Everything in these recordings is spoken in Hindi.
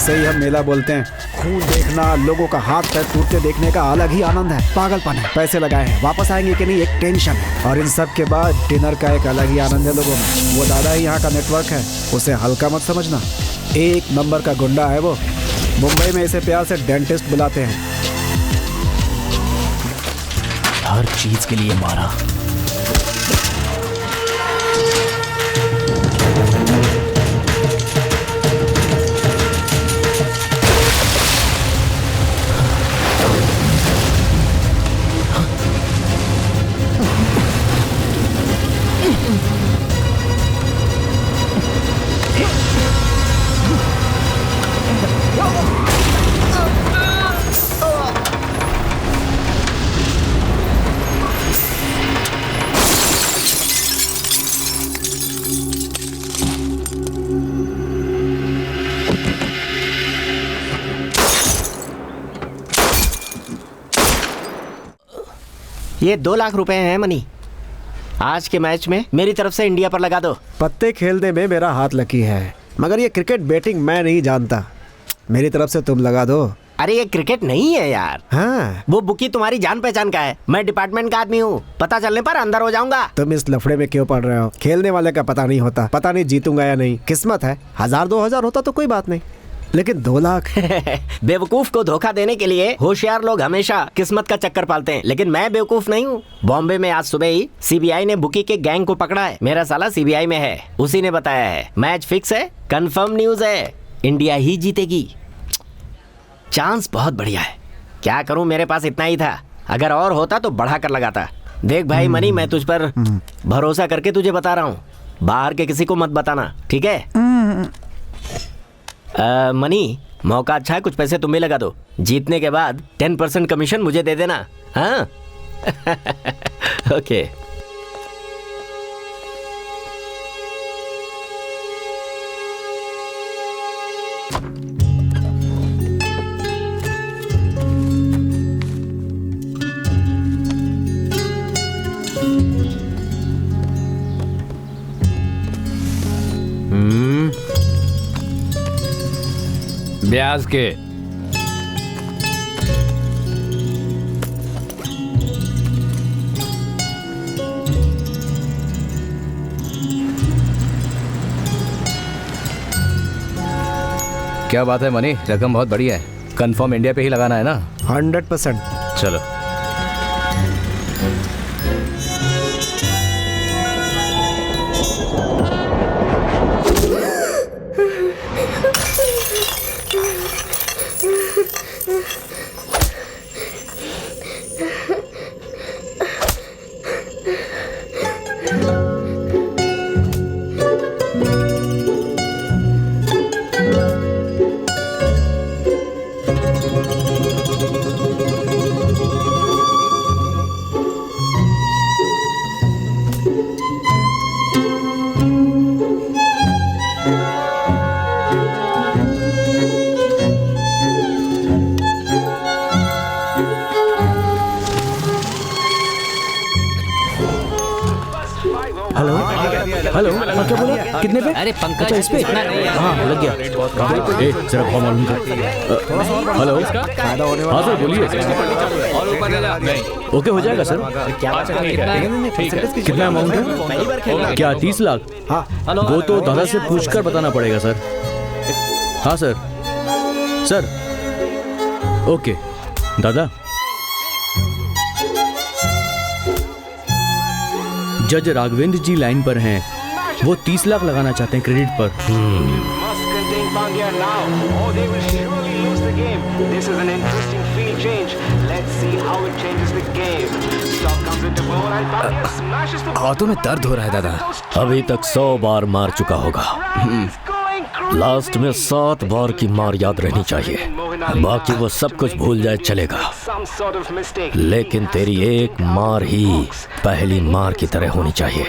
इसे ही हम मेला बोलते हैं। खून देखना, लोगों का हाथ पैर टूटते देखने का अलग ही आनंद है। पागलपन है। पैसे लगाए हैं, वापस आएंगे कि नहीं एक टेंशन है। और इन सब के बाद डिनर का एक अलग ही आनंद है लोगों में। वो दादा ही यहाँ का नेटवर्क है, उसे हल्का मत समझना। एक नंबर का गुंडा है वो। मुंबई में इसे प्यार से डेंटिस्ट बुलाते हैं। हर चीज के लिए मारा। ये 2 लाख रुपए हैं मनी। आज के मैच में मेरी तरफ से इंडिया पर लगा दो। पत्ते खेलने में मेरा हाथ लकी है, मगर ये क्रिकेट बैटिंग मैं नहीं जानता। मेरी तरफ से तुम लगा दो। अरे ये क्रिकेट नहीं है यार। हाँ, वो बुकी तुम्हारी जान पहचान का है, मैं डिपार्टमेंट का आदमी हूँ। पता चलने पर अंदर हो जाऊंगा। तुम इस लफड़े में क्यों पड़ रहे हो? खेलने वाले का पता नहीं होता। पता नहीं जीतूंगा या नहीं, किस्मत है। 1000-2000 होता तो कोई बात नहीं, लेकिन 2 लाख। बेवकूफ को धोखा देने के लिए होशियार लोग हमेशा किस्मत का चक्कर पालते हैं, लेकिन मैं बेवकूफ नहीं हूँ। बॉम्बे में आज सुबह ही सीबीआई ने बुकी के गैंग को पकड़ा है। मेरा साला सीबीआई में है, उसी ने बताया है। मैच फिक्स है, कंफर्म न्यूज है, इंडिया ही जीतेगी। चांस बहुत बढ़िया है। क्या करूं, मेरे पास इतना ही था। अगर और होता तो बढ़ा कर लगाता। देख भाई मनी, मैं तुझ पर भरोसा करके तुझे बता रहा हूँ। बाहर के किसी को मत बताना, ठीक है? मनी, मौका अच्छा है, कुछ पैसे तुम भी लगा दो। जीतने के बाद 10% कमीशन मुझे दे देना। हाँ? ओके। ब्याज के क्या बात है मनी, रकम बहुत बढ़िया है। कंफर्म इंडिया पे ही लगाना है ना? 100%। चलो। हेलो, क्या बोला? कितने पे? अरे पंकज, अच्छा, इस पे? हाँ, लग गया। जरा फॉर्म मालूम कर। हेलो, हाँ सर बोलिए। ओके हो जाएगा सर। कितना अमाउंट है? क्या 30 लाख? हाँ, वो तो दादा से पूछकर बताना पड़ेगा सर। हाँ सर। सर ओके दादा। जज राघवेंद्र जी लाइन पर हैं। वो 30 लाख लगाना चाहते हैं क्रेडिट पर। हाथों में दर्द हो रहा है दादा। अभी तक 100 बार मार चुका होगा। लास्ट में 7 बार की मार याद रहनी चाहिए, बाकी वो सब कुछ भूल जाए चलेगा, लेकिन तेरी एक मार ही पहली मार की तरह होनी चाहिए।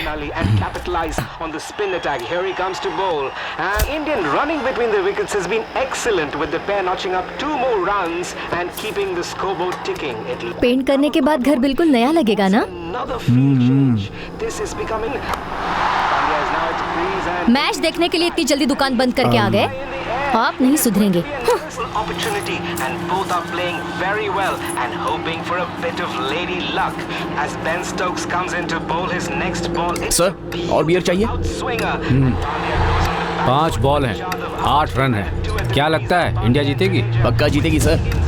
पेंट करने के बाद घर बिल्कुल नया लगेगा ना? मैच देखने के लिए इतनी जल्दी दुकान बंद करके आ गए? आप नहीं सुधरेंगे। opportunity and both are playing very well and hoping for a bit of lady luck as Ben Stokes comes in to bowl his next ball. Sir और बियर चाहिए? Outswinger. 5 बॉल हैं, 8 रन हैं। क्या लगता है इंडिया जीतेगी? पक्का जीतेगी sir.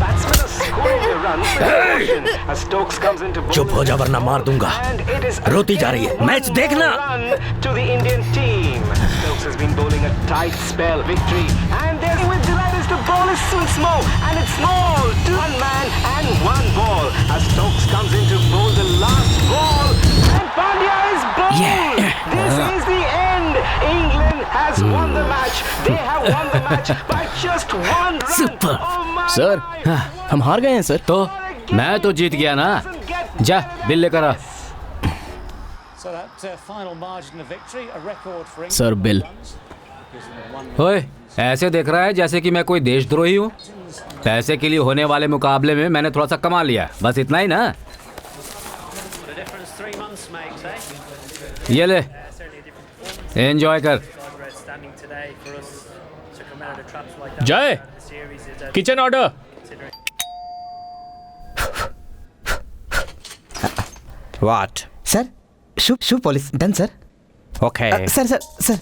Batsmen are scoring the runs for caution as Stokes comes in to bowl. चुप हो जा वरना मार दूंगा। And it is रोती जा रही है, मैच देखना। run to the Indian team. Stokes has been bowling a tight spell victory and there with delight as the ball is soon small and it's small. 1 man and 1 ball as Stokes comes in to bowl the last ball and Pandya is bowled. This is the end. England has won the match. They have won the match by just 1 run. Super. Oh my sir हम हार गए हैं सर। तो मैं तो जीत गया ना। जा बिल लेकर आ। Sir bill. ओए, ऐसे देख रहा है जैसे कि मैं कोई देशद्रोही हूँ। पैसे के लिए होने वाले मुकाबले में मैंने थोड़ा सा कमा लिया, बस इतना ही ना। ये ले, एंजॉय कर। Jai, kitchen order. What? Sir shoe polish done sir. Okay. Sir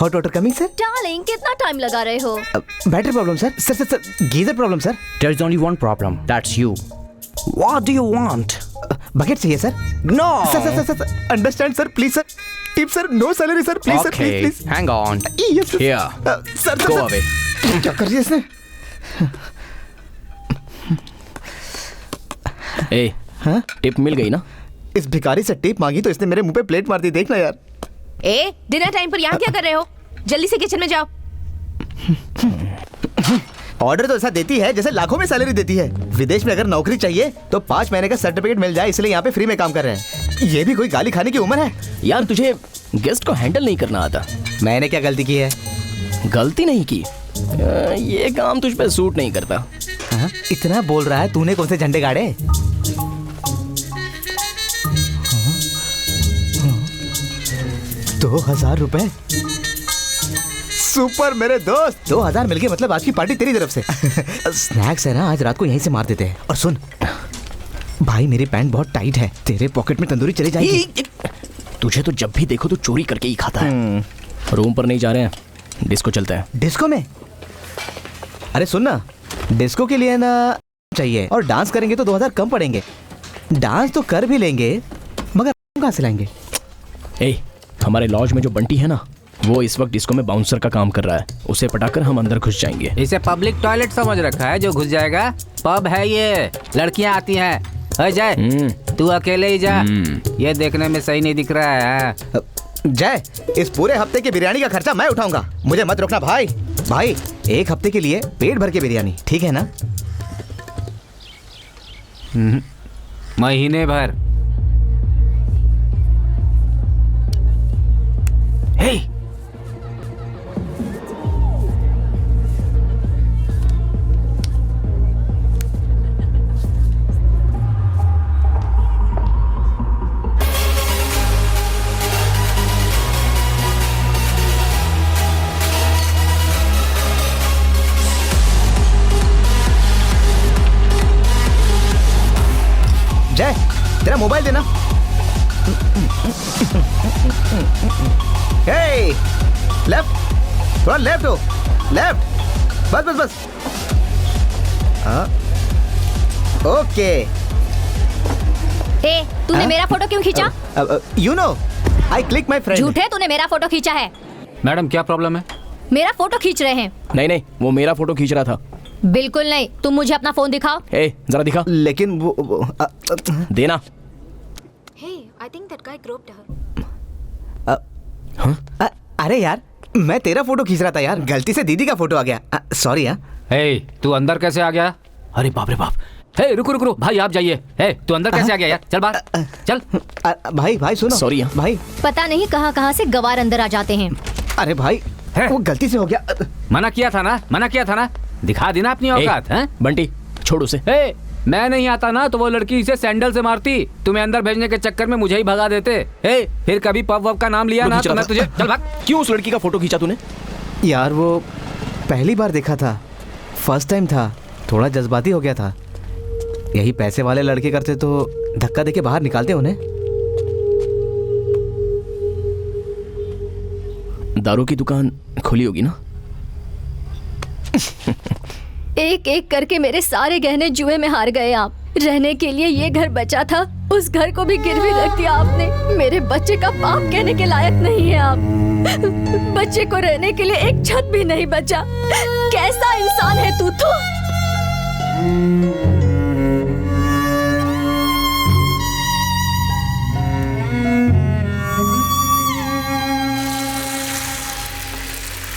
hot water coming sir. Darling कितना टाइम लगा रहे हो? Battery problem sir geyser problem sir. There's only one problem. That's you. What do you want? Bucket चाहिए sir. No. Sir understand sir please sir. Tip sir, no salary sir please sir Okay. Please. Hang on. Yes Here. Sir Go away. क्या कर रही है इसने? ए, हाँ? टिप मिल गई ना? इस भिखारी से टिप मांगी तो इसने मेरे मुंह पे प्लेट मार दी। देखना यार। ए, डिनर टाइम पर यहाँ क्या कर रहे हो? जल्दी से किचन में जाओ। ऑर्डर तो ऐसा देती है जैसे लाखों में सैलरी देती है। विदेश में अगर नौकरी चाहिए तो 5 महीने का सर्टिफिकेट मिल जाए, इसलिए यहाँ पे फ्री में काम कर रहे हैं। ये भी कोई गाली खाने की उम्र है? यार तुझे गेस्ट को हैंडल नहीं करना आता। मैंने क्या गलती की है? गलती नहीं की, ये काम तुझ पे सूट नहीं करता। हाँ? इतना बोल रहा है, तूने कौन से झंडे गाड़े? 2000 रुपए? सुपर मेरे दोस्त, 2000 मिल गए, मतलब आज की पार्टी तेरी तरफ से। स्नैक्स है ना, आज रात को यहीं से मार देते हैं। और सुन भाई, मेरी पैंट बहुत टाइट है, तेरे पॉकेट में तंदूरी चली जाएगी। तुझे तो जब भी देखो तो चोरी करके ही खाता है। रूम पर नहीं जा रहे हैं, डिस्को चलते हैं। डिस्को में? अरे सुन ना, डिस्को के लिए ना चाहिए और डांस करेंगे तो 2000 कम पड़ेंगे। डांस तो कर भी लेंगे मगर कहाँ से लाएंगे? ए, हमारे लॉज में जो बंटी है ना, वो इस वक्त डिस्को में बाउंसर का काम कर रहा है। उसे पटाकर हम अंदर घुस जाएंगे। इसे पब्लिक टॉयलेट समझ रखा है जो घुस जाएगा? पब है ये, लड़कियां आती हैं। जय, तू अकेले ही जा, ये देखने में सही नहीं दिख रहा है। जय, इस पूरे हफ्ते की बिरयानी का खर्चा मैं उठाऊंगा, मुझे मत रोकना भाई। भाई 1 हफ्ते के लिए पेट भर के बिरयानी, ठीक है ना? महीने भर। हे, जय, तेरा मोबाइल देना। हे, लेफ्ट, थोड़ा लेफ्ट हो, लेफ्ट, बस बस बस। हाँ, ओके। ए, तूने मेरा फोटो क्यों खींचा? You know, I click my friend. झूठे, तूने मेरा फोटो खींचा है। मैडम क्या प्रॉब्लम है? मेरा फोटो खींच रहे हैं। नहीं, वो मेरा फोटो खींच रहा था। बिल्कुल नहीं, तुम मुझे अपना फोन दिखाओ। ए, जरा दिखा। लेकिन वो देना। I think that guy groped her. अरे यार, मैं तेरा फोटो खींच रहा था यार, गलती से दीदी का फोटो आ गया। सॉरी यार। हे, तू अंदर कैसे आ गया? अरे बाप रे बाप। हे, रुको भाई, आप जाइए। हे, तू अंदर कैसे आ गया यार? चल बाहर, चल। भाई सुनो। सॉरी भाई। पता नहीं कहाँ से गवार अंदर आ जाते हैं। अरे भाई, वो गलती से हो गया। मना किया था ना, दिखा देना अपनी औकात। हैं? बंटी छोड़ उसे। हे, मैं नहीं आता ना तो वो लड़की इसे सैंडल से मारती, तुम्हें अंदर भेजने के चक्कर में मुझे ही भगा देते। हे, फिर कभी पब वब का नाम लिया ना तो मैं तुझे। चल भाग। क्यों उस लड़की का फोटो खींचा तूने? यार वो पहली बार देखा था, फर्स्ट टाइम था, थोड़ा जज्बाती हो गया था। यही पैसे वाले लड़के करते तो धक्का देके बाहर निकालते उन्हें। दारू की दुकान खुली होगी ना? एक एक करके मेरे सारे गहने जुए में हार गए आप। रहने के लिए ये घर बचा था, उस घर को भी गिरवी रख दिया आपने। मेरे बच्चे का बाप कहने के लायक नहीं है आप। बच्चे को रहने के लिए एक छत भी नहीं बचा। कैसा इंसान है तू तो।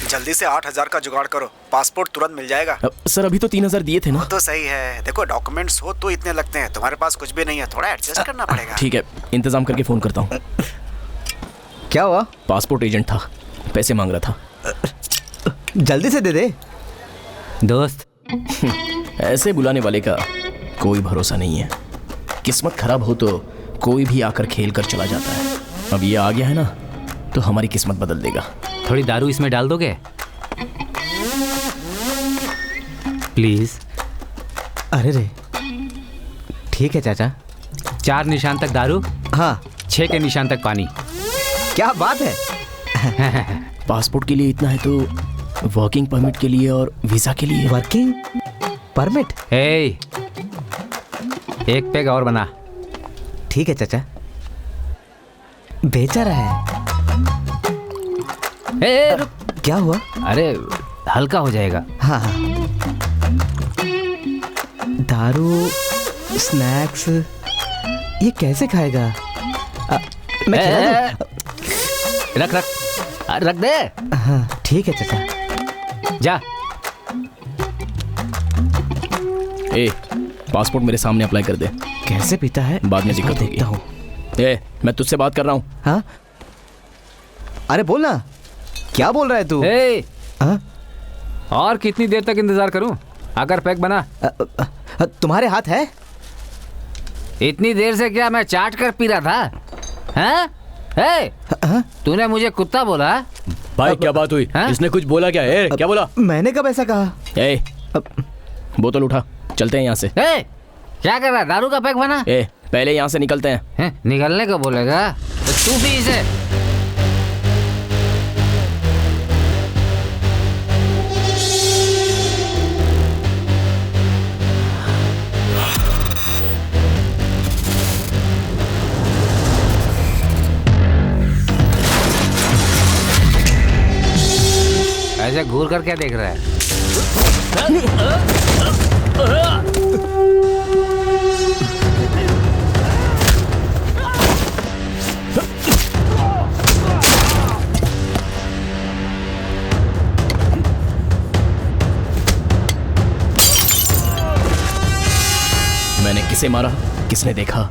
जल्दी से 8,000 का जुगाड़ करो, पासपोर्ट तुरंत मिल जाएगा। सर अभी तो 3,000 दिए थे ना। तो सही है, देखो डॉक्यूमेंट्स हो तो इतने लगते हैं, तुम्हारे पास कुछ भी नहीं है, थोड़ा एडजस्ट करना पड़ेगा। ठीक है, इंतजाम करके फोन करता हूँ। क्या हुआ? पासपोर्ट एजेंट था, पैसे मांग रहा था। जल्दी से दे दे दोस्त। ऐसे बुलाने वाले का कोई भरोसा नहीं है। किस्मत खराब हो तो कोई भी आकर खेल कर चला जाता है। अब ये आ गया है ना तो हमारी किस्मत बदल देगा। थोड़ी दारू इसमें डाल दोगे प्लीज? अरे रे, ठीक है चाचा। 4 निशान तक दारू, हाँ 6 के निशान तक पानी। क्या बात है। पासपोर्ट के लिए इतना है तो वर्किंग परमिट के लिए और वीजा के लिए। Working permit? एक पेग और बना। ठीक है चाचा। बेचा रहा है। रुक। क्या हुआ? अरे हल्का हो जाएगा। हाँ हाँ। दारू, स्नैक्स, ये कैसे खाएगा? मैं खिला दूं? रख रख रख दे। हाँ ठीक है चाचा। जा। पासपोर्ट मेरे सामने अप्लाई कर दे। कैसे पीता है बाद में दिक्कत देखता हूँ। मैं तुझसे बात कर रहा हूँ। हाँ अरे बोल ना, क्या बोल रहा है तू? हाँ? और कितनी देर तक इंतजार करूं? अगर पैक बना। तुम्हारे हाथ है? इतनी देर से क्या मैं चाट कर पी रहा था? हैं? तूने मुझे कुत्ता बोला? भाई क्या बात हुई? इसने कुछ बोला क्या? क्या बोला? मैंने कब ऐसा कहा? बोतल उठा, चलते हैं यहाँ से। क्या कर रहा है? दारू का पैक बना। पहले यहाँ से निकलते हैं। निकलने को बोलेगा तो तू भी इसे। ऐसे घूर कर क्या देख रहा है? मैंने किसे मारा, किसने देखा,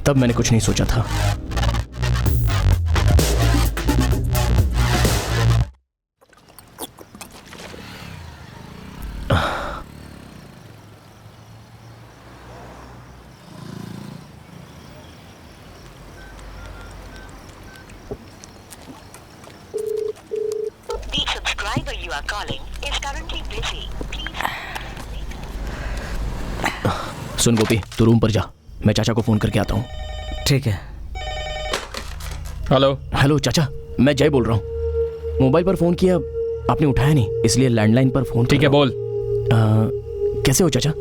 तब मैंने कुछ नहीं सोचा था। सुन गोपी, तू रूम पर जा, मैं चाचा को फोन करके आता हूँ। ठीक है। हेलो चाचा, मैं जय बोल रहा हूँ। मोबाइल पर फोन किया, आपने उठाया नहीं, इसलिए लैंडलाइन पर फोन। ठीक है बोल। कैसे हो चाचा?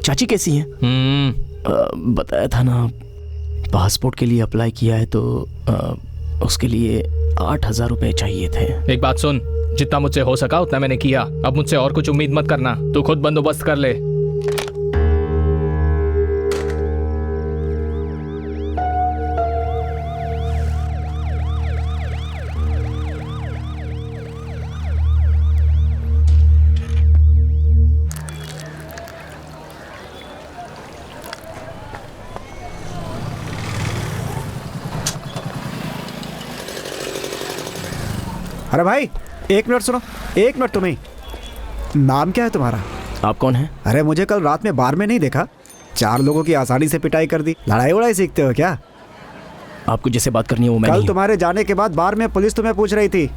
चाची कैसी हैं? बताया था ना, पासपोर्ट के लिए अप्लाई किया है तो उसके लिए 8,000 रुपए चाहिए थे। एक बात सुन, जितना मुझसे हो सका उतना मैंने किया। अब मुझसे और कुछ उम्मीद मत करना, तू खुद बंदोबस्त कर ले। अरे भाई 1 मिनट सुनो, 1 मिनट। तुम्हें नाम क्या है तुम्हारा? आप कौन हैं? अरे मुझे कल रात में बार में नहीं देखा, 4 लोगों की आसानी से पिटाई कर दी। लड़ाई वड़ाई सीखते हो क्या? आपको जिससे बात करनी है वो मैं कल नहीं। तुम्हारे जाने के बाद बार में पुलिस तुम्हें पूछ रही थी।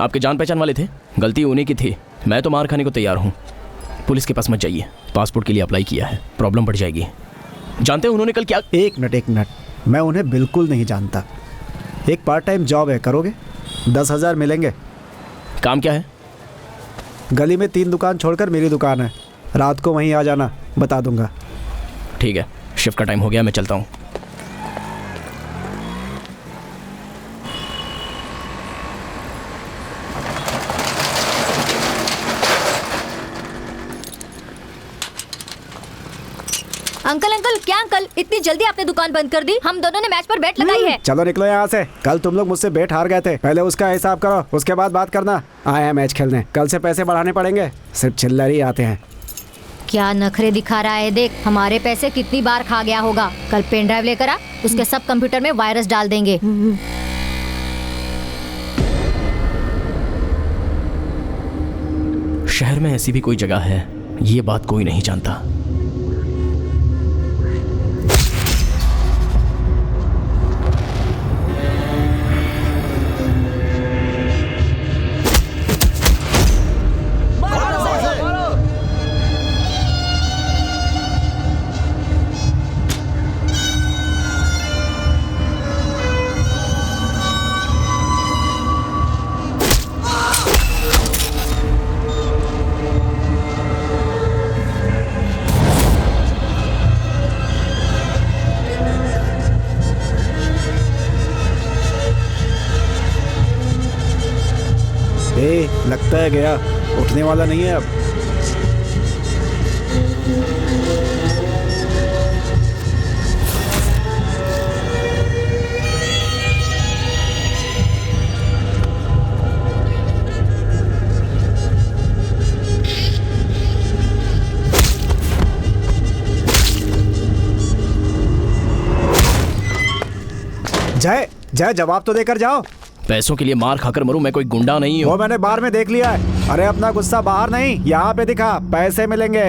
आपके जान पहचान वाले थे, गलती उन्हीं की थी। मैं तो मार खाने को तैयार हूँ। पुलिस के पास मत जाइए, पासपोर्ट के लिए अप्लाई किया है, प्रॉब्लम बढ़ जाएगी। जानते हैं उन्होंने कल क्या? एक मिनट, मैं उन्हें बिल्कुल नहीं जानता। एक पार्ट टाइम जॉब है, करोगे? 10,000 मिलेंगे। काम क्या है? गली में 3 दुकान छोड़कर मेरी दुकान है, रात को वहीं आ जाना, बता दूंगा। ठीक है, शिफ्ट का टाइम हो गया, मैं चलता हूँ। अंकल, क्या अंकल, इतनी जल्दी आपने दुकान बंद कर दी? हम दोनों ने मैच पर बेट लगाई है। चलो निकलो यहाँ से। कल तुम लोग मुझसे बेट हार गए थे, पहले उसका हिसाब करो, उसके बाद बात करना। आया मैच खेलने, कल से पैसे बढ़ाने पड़ेंगे, सिर्फ चिल्लर ही आते हैं। क्या नखरे दिखा रहा है, देख हमारे पैसे कितनी बार खा गया होगा। कल पेन ड्राइव लेकर आ, उसके सब कंप्यूटर में वायरस डाल देंगे। शहर में ऐसी भी कोई जगह है, ये बात कोई नहीं जानता। लगता है गया, उठने वाला नहीं है अब। जय जवाब तो देकर जाओ। पैसों के लिए मार खाकर मरूं, मैं कोई गुंडा नहीं हूँ। वो मैंने बार में देख लिया है। अरे अपना गुस्सा बाहर नहीं, यहाँ पे दिखा, पैसे मिलेंगे।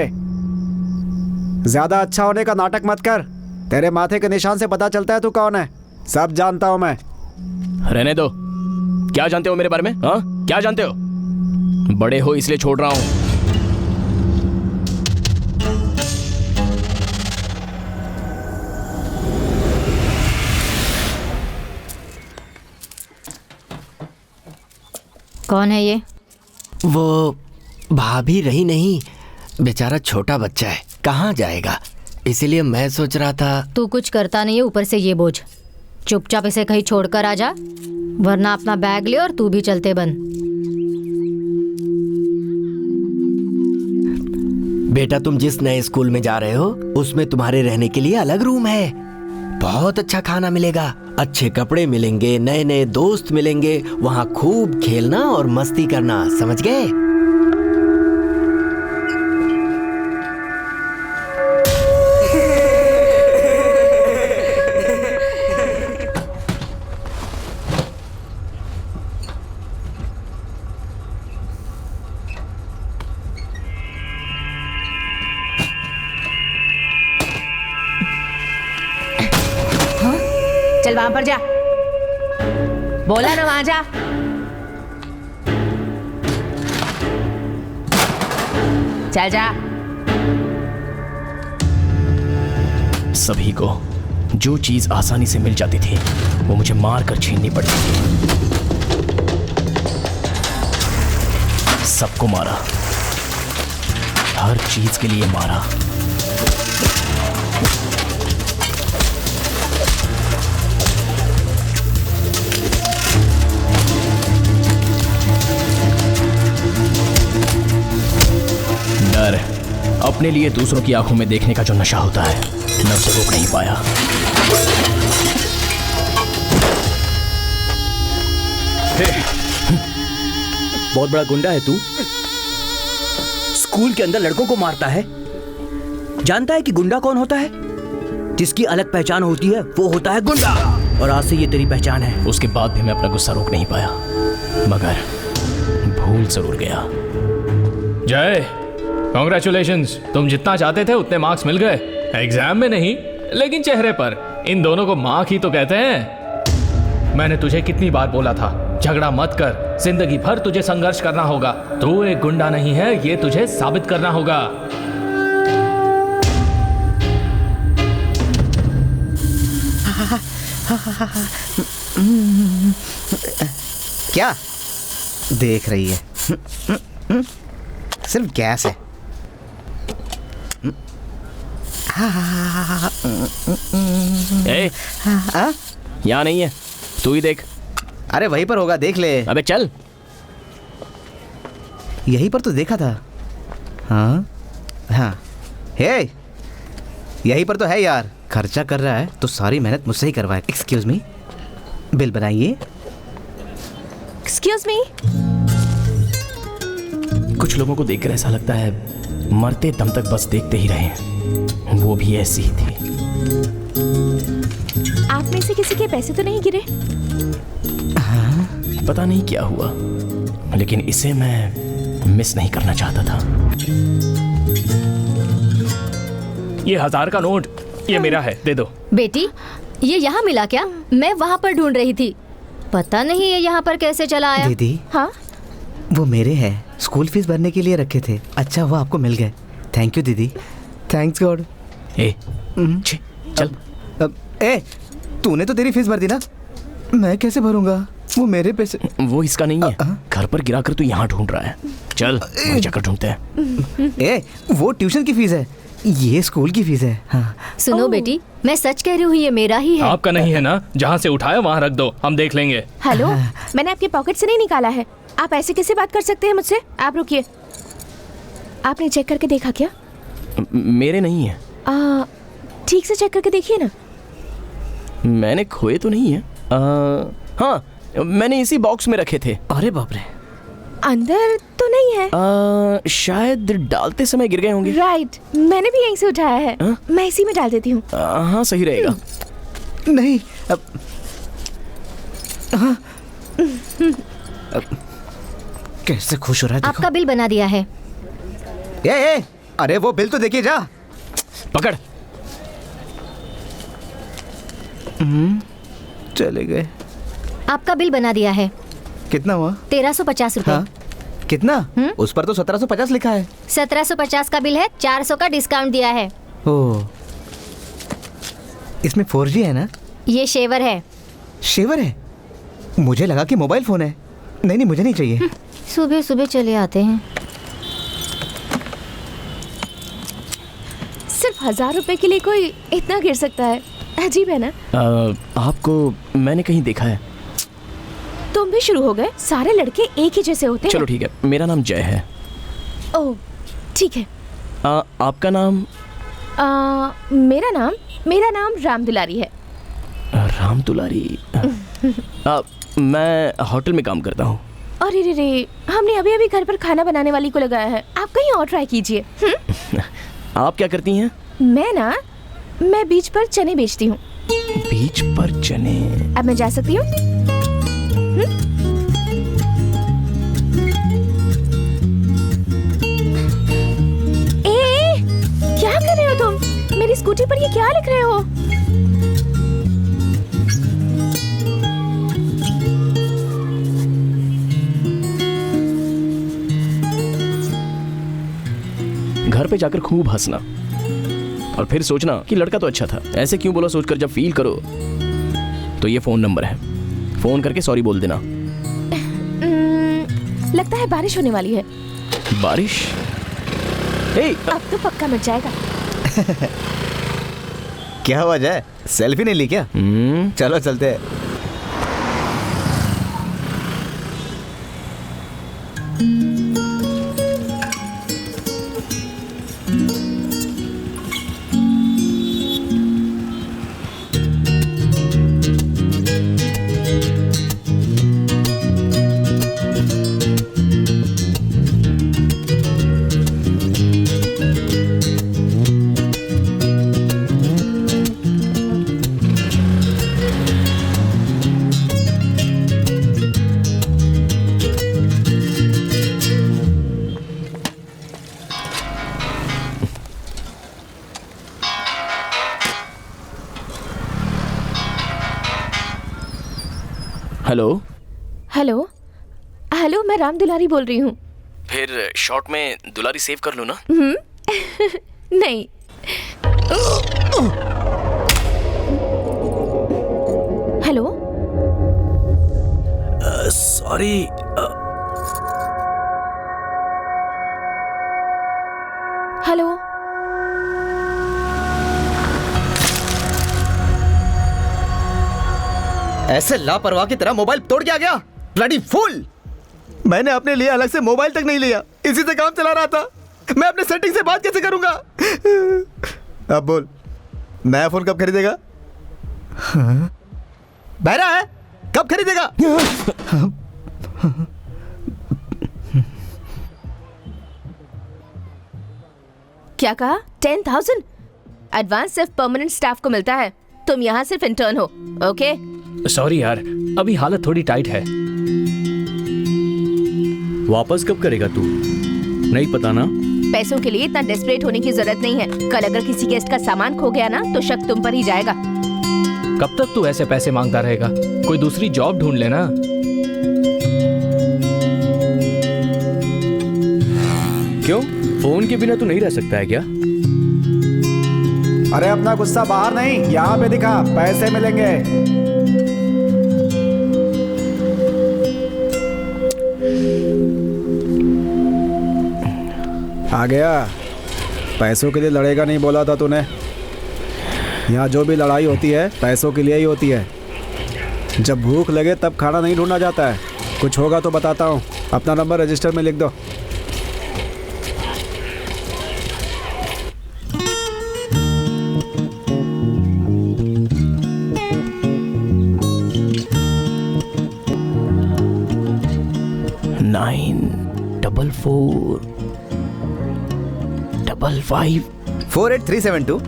ज्यादा अच्छा होने का नाटक मत कर, तेरे माथे के निशान से पता चलता है तू कौन है। सब जानता हूँ मैं। रहने दो। क्या जानते हो मेरे बारे में? हाँ, क्या जानते हो? बड़े हो इसलिए छोड़ रहा हूँ। कौन है ये? वो भाभी रही नहीं, बेचारा छोटा बच्चा है, कहाँ जाएगा, इसीलिए मैं सोच रहा था। तू कुछ करता नहीं है, ऊपर से ये बोझ। चुपचाप इसे कहीं छोड़कर आ जा, वरना अपना बैग ले और तू भी चलते बन। बेटा, तुम जिस नए स्कूल में जा रहे हो उसमें तुम्हारे रहने के लिए अलग रूम है। बहुत अच्छा खाना मिलेगा, अच्छे कपड़े मिलेंगे, नए नए दोस्त मिलेंगे। वहाँ खूब खेलना और मस्ती करना, समझ गए? चल वहां पर जा, बोला ना वहां जा। चल जा। सभी को जो चीज आसानी से मिल जाती थी वो मुझे मार कर छीननी पड़ती थी। सबको मारा, हर चीज के लिए मारा। डर अपने लिए दूसरों की आंखों में देखने का जो नशा होता है, मैं उसे रोक नहीं पाया। बहुत बड़ा गुंडा है तू, स्कूल के अंदर लड़कों को मारता है। जानता है कि गुंडा कौन होता है? जिसकी अलग पहचान होती है वो होता है गुंडा। और आज से ये तेरी पहचान है। उसके बाद भी मैं अपना गुस्सा रोक नहीं पाया, मगर भूल जरूर गया। जय, कॉन्ग्रेचुलेशंस, तुम जितना चाहते थे उतने मार्क्स मिल गए। एग्जाम में नहीं, लेकिन चेहरे पर। इन दोनों को मार्क ही तो कहते हैं। मैंने तुझे कितनी बार बोला था झगड़ा मत कर, जिंदगी भर तुझे संघर्ष करना होगा। तू एक गुंडा नहीं है, ये तुझे साबित करना होगा। क्या देख रही है? सिर्फ गैस है। यहाँ नहीं है, तू ही देख। अरे वहीं पर होगा, देख ले। अबे चल। यहीं पर तो देखा था। हाँ हाँ, हे यहीं पर तो है यार। खर्चा कर रहा है तो सारी मेहनत मुझसे ही करवाए। एक्सक्यूज मी, बिल बनाइए। Excuse me. कुछ लोगों को देखकर ऐसा लगता है मरते दम तक बस देखते ही रहे। वो भी ऐसी ही थी। आप में से किसी के पैसे तो नहीं गिरे? हाँ, पता नहीं क्या हुआ, लेकिन इसे मैं मिस नहीं करना चाहता था। ये 1000 का नोट, ये मेरा है, दे दो। बेटी, ये यहाँ मिला क्या? मैं वहाँ पर ढूंढ रही थी, पता नहीं ये यहाँ पर कैसे चला आया। दीदी, हाँ, वो मेरे हैं, स्कूल फीस भरने के लिए रखे थे। अच्छा वो आपको मिल गए। थैंक यू दीदी। Thanks God. चल। ए, तूने तो तेरी फीस भर दी ना, मैं कैसे भरूंगा? वो मेरे पैसे। वो इसका नहीं है, घर पर गिरा कर तू यहाँ ढूंढ रहा है। चल जाकर ढूंढते हैं। ए, वो ट्यूशन की फीस है, ये स्कूल की फीस है। हाँ। सुनो बेटी, मैं सच कह रही हूँ, ये मेरा ही है। आपका नहीं है ना? जहाँ से उठाया वहाँ रख दो, हम देख लेंगे। हेलो, मैंने आपके पॉकेट से नहीं निकाला है। आप ऐसे कैसे बात कर सकते हैं मुझसे? आप रुकिए, आपने चेक करके देखा क्या? मेरे नहीं है। ठीक से चेक करके देखिए ना। मैंने खोए तो नहीं है। हाँ, मैंने इसी बॉक्स में रखे थे। अरे बाप रे, अंदर तो नहीं है। शायद डालते समय गिर गए होंगे। राइट, मैंने भी यहीं से उठाया है। मैं इसी में डाल देती हूँ। हाँ, सही रहेगा। नहीं, कैसे खुश हो रहा है देखो। आपका बिल बना दिया है। ए, अरे वो बिल तो देखिए जा। पकड़। चले गए। आपका बिल बना दिया है। कितना हुआ? 1350 रुपए। हाँ? कितना? उस पर तो 1750 लिखा है। 1750 का बिल है, 400 का डिस्काउंट दिया है। ओह, इसमें 4G है ना? ये शेवर है। शेवर है? मुझे लगा कि मोबाइल फोन है। नहीं, मुझे नहीं चाहिए। सुबह सुबह चले आते हैं। सिर्फ 1000 रुपए के लिए कोई इतना गिर सकता है? अजीब है ना? आपको मैंने कहीं देखा है। तुम भी शुरू हो गए? सारे लड़के एक ही जैसे होते हैं। चलो ठीक है, मेरा नाम जय है। ओह ठीक है। आपका नाम? मेरा नाम राम दुलारी है। राम दुलारी? मैं होटल में काम करता हूँ। अरे रे रे, हमने अभी अभी घर पर खाना बनाने वाली को लगाया है। आप कहीं और ट्राई कीजिए। आप क्या करती हैं? मैं बीच पर चने बेचती हूँ। बीच पर चने? अब मैं जा सकती हूँ? क्या कर रहे हो तुम? मेरी स्कूटी पर ये क्या लिख रहे हो? घर पे जाकर खूब हंसना और फिर सोचना कि लड़का तो अच्छा था। ऐसे क्यों बोला सोचकर जब फील करो तो ये फोन नंबर है, फोन करके सॉरी बोल देना। लगता है बारिश होने वाली है। बारिश? अब तो पक्का मच जाएगा। क्या हुआ जय, सेल्फी नहीं ली क्या? चलो चलते हैं। हेलो हेलो, मैं राम दुलारी बोल रही हूँ। फिर शॉर्ट में दुलारी सेव कर लूँ ना? नहीं। Hello, sorry. हेलो, ऐसे लापरवाह की तरह मोबाइल तोड़ के आ गया। Bloody fool! मैंने अपने लिए अलग से मोबाइल तक नहीं लिया, इसी से काम चला रहा था। मैं अपने सेटिंग से बात कैसे करूंगा? अब बोल, नया फोन कब खरीदेगा? बहरा है, कब खरीदेगा? क्या कहा? 10,000 एडवांस सिर्फ परमानेंट स्टाफ को मिलता है। तुम यहाँ सिर्फ इंटर्न हो, ओके? सॉरी यार, अभी हालत थोड़ी टाइट है। वापस कब करेगा तू? नहीं पता ना? पैसों के लिए इतना डेस्परेट होने की जरूरत नहीं है। कल अगर किसी गेस्ट का सामान खो गया ना तो शक तुम पर ही जाएगा। कब तक तू ऐसे पैसे मांगता रहेगा? कोई दूसरी जॉब ढूंढ लेना। क्यों? फोन के बिना तू नहीं रह सकता है क्या? अरे अपना गुस्सा बाहर नहीं, यहाँ पे दिखा, पैसे मिलेंगे। आ गया। पैसों के लिए लड़ेगा नहीं बोला था तूने। यहाँ जो भी लड़ाई होती है पैसों के लिए ही होती है। जब भूख लगे तब खाना नहीं ढूंढा जाता है। कुछ होगा तो बताता हूँ। अपना नंबर रजिस्टर में लिख दो। $94455 48372।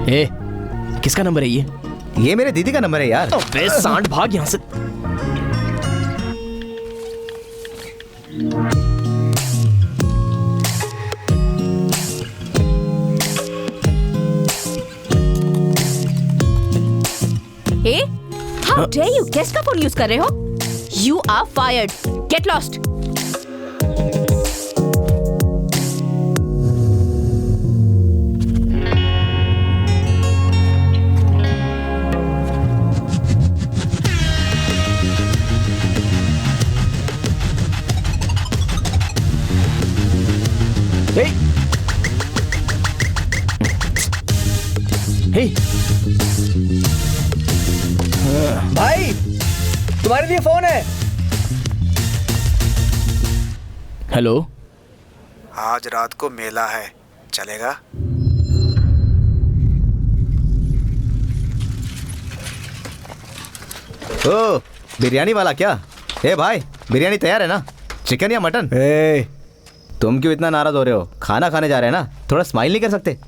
ए, किसका नंबर है ये? ये मेरे दीदी का नंबर है यार। अबे सांड, भाग यहाँ से। ए, हाउ डेयर यू गेस्ट का फोन यूज कर रहे हो? You are fired. Get lost. Hey. Hey. भाई, तुम्हारे लिए फोन है। हेलो, आज रात को मेला है, चलेगा? ओ, बिरयानी वाला क्या? ए भाई, बिरयानी तैयार है ना? चिकन या मटन? ए, तुम क्यों इतना नाराज हो रहे हो? खाना खाने जा रहे हैं ना, थोड़ा स्माइल नहीं कर सकते?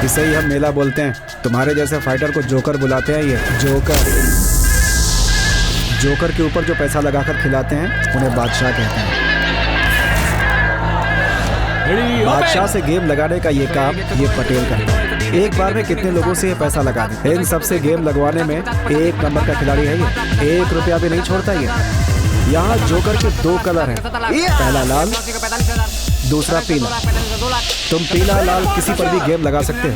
इसे ही हम मेला बोलते हैं। तुम्हारे जैसे फाइटर को जोकर बुलाते हैं। ये जोकर के ऊपर जो पैसा लगाकर खिलाते हैं उन्हें बादशाह कहते हैं। बादशाह से गेम लगाने का ये काम ये पटेल करता है। एक बार में कितने लोगों से ये पैसा लगा दे। इन सबसे गेम लगवाने में एक नंबर का खिलाड़ी है ये। 1 रुपया भी नहीं छोड़ता ये। यहाँ जोकर के 2 कलर हैं, पहला लाल, दूसरा पीला। तुम पीला लाल किसी पर भी गेम लगा सकते हो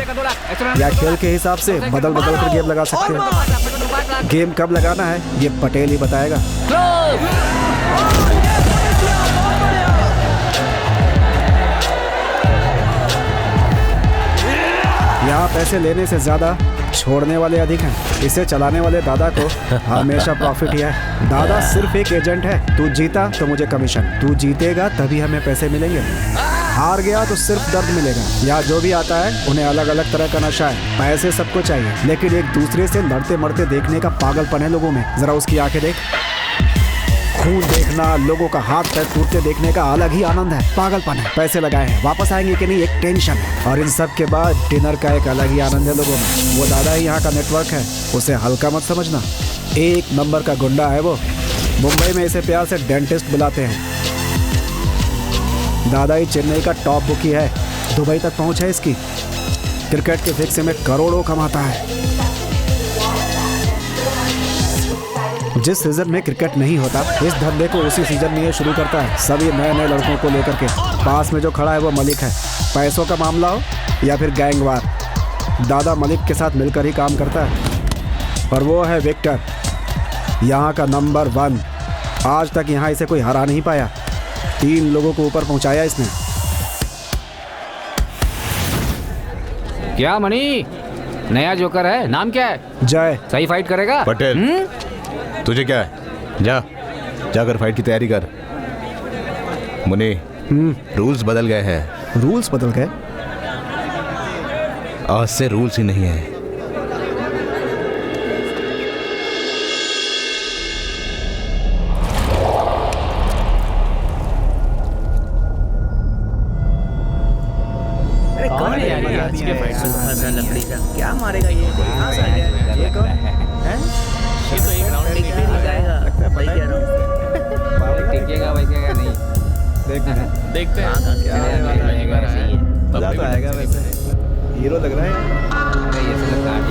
या खेल के हिसाब से बदल बदल कर गेम लगा सकते हो। गेम कब लगाना है ये पटेल ही बताएगा। यहाँ पैसे लेने से ज्यादा छोड़ने वाले अधिक हैं। इसे चलाने वाले दादा को हमेशा प्रॉफिट ही है। दादा सिर्फ एक एजेंट है। तू जीता तो मुझे कमीशन, तू जीतेगा तभी हमें पैसे मिलेंगे। हार गया तो सिर्फ दर्द मिलेगा। यहाँ जो भी आता है उन्हें अलग अलग तरह का नशा है। पैसे सबको चाहिए, लेकिन एक दूसरे से लड़ते मरते देखने का पागलपन है लोगों में। जरा उसकी आंखें देख, खून देखना, लोगों का हाथ पैर टूटते देखने का अलग ही आनंद है। पागलपन है। पैसे लगाए हैं, वापस आएंगे कि नहीं एक टेंशन है। और इन सब के बाद डिनर का एक अलग ही आनंद है लोगों में। वो दादा ही यहाँ का नेटवर्क है, उसे हल्का मत समझना। एक नंबर का गुंडा है वो। मुंबई में इसे प्यार से डेंटिस्ट बुलाते हैं। दादा ही चेन्नई का टॉप बुकी है, दुबई तक पहुंच है इसकी। क्रिकेट के फिक्स में करोड़ों कमाता है। जिस सीजन में क्रिकेट नहीं होता, इस धंधे को उसी सीजन में ये शुरू करता है, सभी नए नए लड़कों को लेकर के। पास में जो खड़ा है वो मलिक है। पैसों का मामला हो या फिर गैंगवार, दादा मलिक के साथ मिलकर ही काम करता है। और वो है विक्टर, यहाँ का नंबर 1। आज तक यहाँ इसे कोई हरा नहीं पाया। 3 लोगों को ऊपर पहुँचाया इसने। क्या मणि, नया जोकर है, नाम क्या है? जय। सही फाइट करेगा? पटेल, तुझे क्या है? जाकर फाइट की तैयारी कर। मुनि, रूल्स बदल गए हैं। रूल्स बदल गए? आज से रूल्स ही नहीं है। कौन है यार ये आज के फाइट में फंसा लकड़ी का? क्या मारेगा ये? कहाँ से आ गया? ये कौन है? ये तो एक राउंड टिक भी लगाएगा। भाई कह रहा हूँ टिकेगा वैकेगा नहीं। देखते हैं मजा तो आएगा वैसे। हीरो लग रहा है। ये सब काट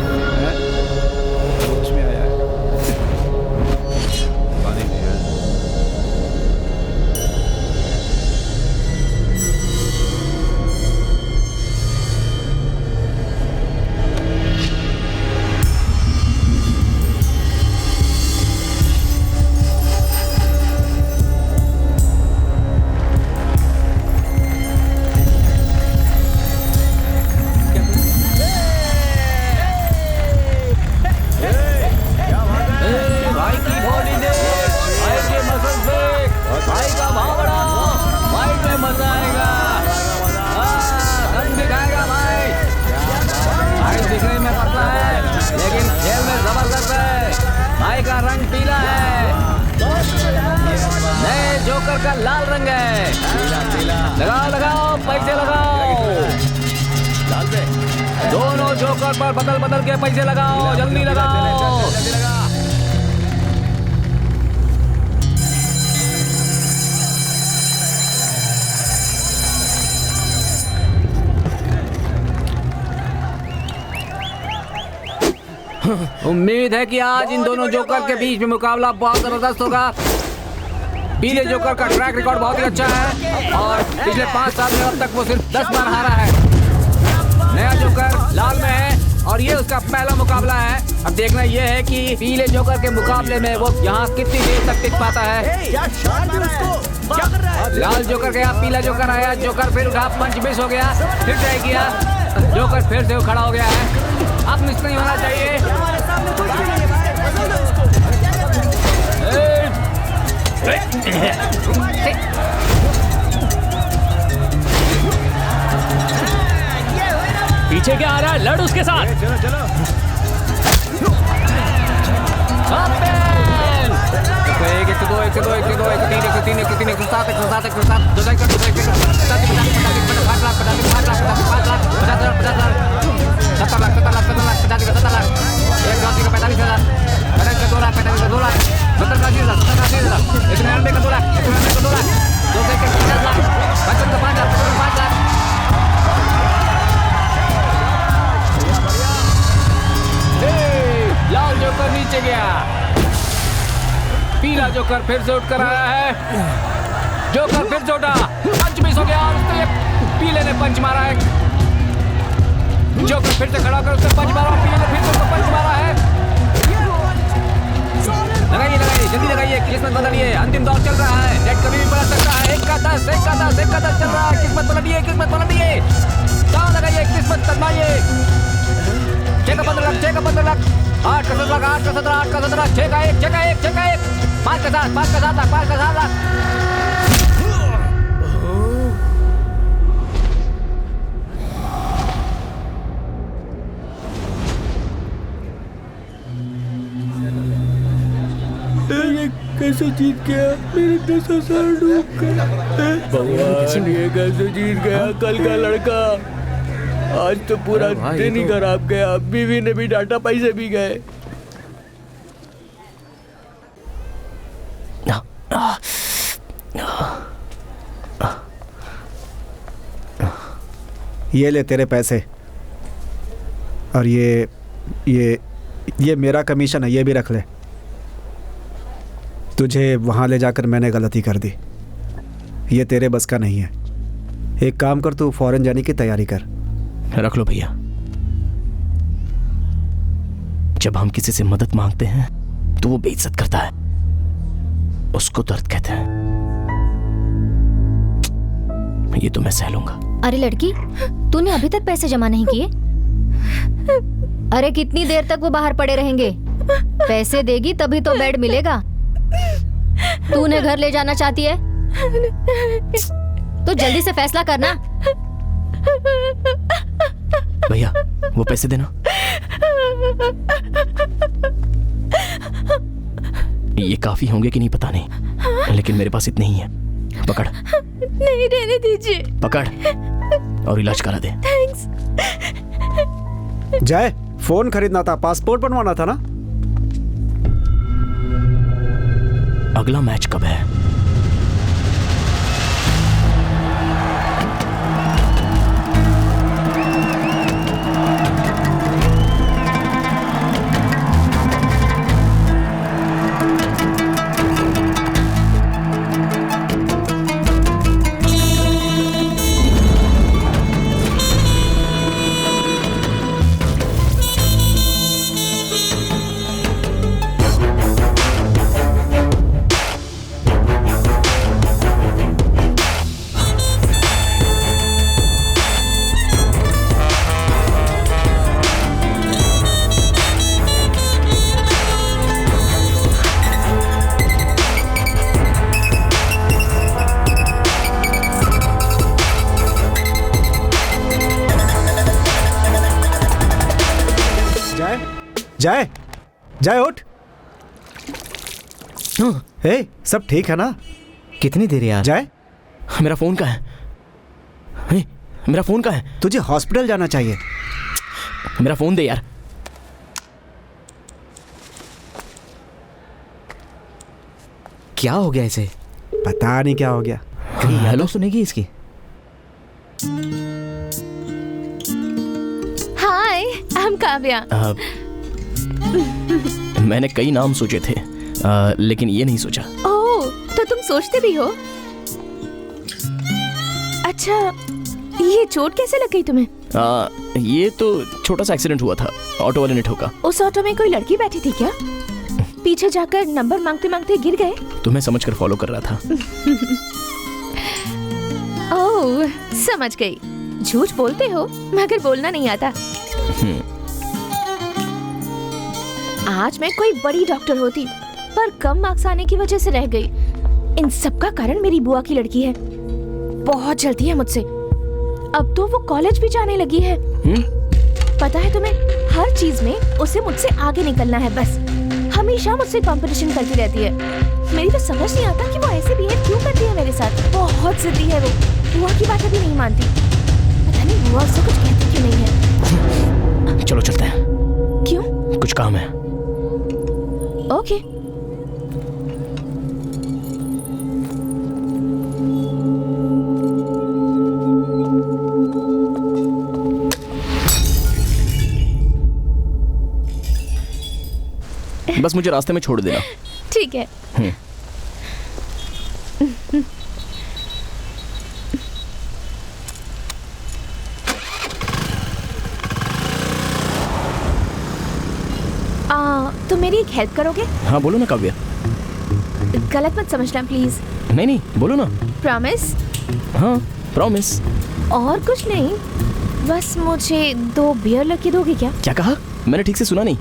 होश में आया है। पानी नहीं है। बदल के पैसे लगाओ, जल्दी लगाओ। उम्मीद है कि आज इन दोनों जोकर के बीच में मुकाबला बहुत जबरदस्त होगा। पीले जोकर का ट्रैक रिकॉर्ड बहुत ही अच्छा है और पिछले 5 साल में अब तक वो सिर्फ 10 बार हारा है। नया जोकर लाल में है और ये उसका पहला मुकाबला है। अब देखना ये है कि पीले जोकर के मुकाबले में वो यहाँ कितनी देर तक टिक पाता है। लाल जोकर गया, पीला जोकर आया, जोकर फिर उठा, पंच मिस हो गया, फिर ट्राई किया, जोकर फिर से खड़ा हो गया है। अब मिस नहीं होना चाहिए। पीछे क्या आ रहा है? लड़ उसके साथ। चलो चलो। एक एक दो एक दो एक दो एक तीन एक तीन एक तीन एक सात एक सात एक सात दो एक दो एक 5 लाख 50 लाख 50 लाख 70 लाख 70 लाख 50 लाख एक गाड़ी का 45,000 बड़े का 2 लाख 2 लाख 70 का 80,000 एक 99 का 2 लाख 99 का 2 लाख 2 से 50 लाख 55 का 5 लाख 5 लाख। लाल जोकर नीचे गया, पीला जोकर फिर से उठकर आया है। जोकर फिर से उठा, पंच मिस हो गया और उसने पीले ने पंच मारा है। जोकर फिर से खड़ा कर उसने पंच मारा, पीले ने फिर से उसको पंच मारा है। लगाइए लगाइए, जल्दी लगाइए, किस्मत बदलिए, अंतिम दौर चल रहा है। डेट कभी भी पलट सकता है। 1 का 10 1 का 10 1 का 10 चल रहा है। किस्मत पलटिए, किस्मत पलटिए, दांव लगाइए, किस्मत तजमाइए। 6 का 15 लाख 6 का 15 लाख 8 का 17 लाख 8 का 17 8 का 17 6 का 1 6 का 1 6 का 1 5 का 7 5 का 7 लाख 5 का 7 लाख। कैसे जीत गया? मेरे 10,000 डूब गए। भगवान ये कैसे जीत गया? कल का लड़का आज तो पूरा दिन ही खराब गया। बीवी ने भी डांटा, पैसे भी गए। ये ले तेरे पैसे, और ये मेरा कमीशन है, ये भी रख ले। तुझे वहाँ ले जाकर मैंने गलती कर दी, ये तेरे बस का नहीं है। एक काम कर, तू फॉरेन जाने की तैयारी कर। रख लो भैया। जब हम किसी से मदद मांगते हैं तो वो बेइज्जत करता है, उसको दर्द कहते हैं। ये तो मैं सह लूंगा। अरे लड़की, तूने अभी तक पैसे जमा नहीं किए? अरे कितनी देर तक वो बाहर पड़े रहेंगे? पैसे देगी तभी तो बेड मिलेगा। तू उन्हें घर ले जाना चाहती है तो जल्दी से फैसला करना। भैया वो पैसे देना। ये काफी होंगे कि नहीं पता नहीं, लेकिन मेरे पास इतने ही है। पकड़। नहीं, रहने दीजिए। पकड़ और इलाज करा दे। थैंक्स। जय, फोन खरीदना था, पासपोर्ट बनवाना था ना? अगला मैच कब है? जय, जय उठ। हे, सब ठीक है ना? कितनी देर यार? जय, मेरा फोन कहाँ है? हे, मेरा फोन कहाँ है? तुझे हॉस्पिटल जाना चाहिए। मेरा फोन दे यार। क्या हो गया इसे? पता नहीं क्या हो गया। कहीं हेलो सुनेगी इसकी? हाय, आई एम काव्या। मैंने कई नाम सोचे थे, लेकिन ये नहीं सोचा। ओह, तो तुम सोचते भी हो? अच्छा, ये चोट कैसे लग गई तुम्हें? ये तो छोटा सा एक्सीडेंट हुआ था, ऑटो वाले ने ठोका। उस ऑटो में कोई लड़की बैठी थी क्या? पीछे जाकर नंबर मांगते मांगते गिर गए? तुम्हें समझकर फॉलो कर रहा था। ओह, समझ गई। झूठ बोलते हो मगर बोलना नहीं आता। आज मैं कोई बड़ी डॉक्टर होती, पर कम मार्क्स आने की वजह से रह गई। इन सब का कारण मेरी बुआ की लड़की है। बहुत जलती है मुझसे। अब तो वो कॉलेज भी जाने लगी है। पता है तुम्हें, हर चीज में उसे मुझसे आगे निकलना है। बस हमेशा मुझसे कंपटीशन करती रहती है। मेरी तो समझ नहीं आता कि वो ऐसे बिहेव क्यों करती है मेरे साथ। बहुत जिद्दी है वो, बुआ की बातें भी नहीं मानती। पता नहीं बुआ उससे कुछ कहती क्यों नहीं है। चलो चलते हैं। क्यों? कुछ काम है। ओके। बस मुझे रास्ते में छोड़ देना। ठीक है। तो मेरी एक हेल्प करोगे? हाँ बोलो ना काव्या। गलत मत समझना प्लीज। नहीं नहीं बोलो ना। प्रॉमिस? हाँ प्रॉमिस। और कुछ नहीं, बस मुझे 2 बियर लेके दोगे क्या? क्या कहा? मैंने ठीक से सुना नहीं।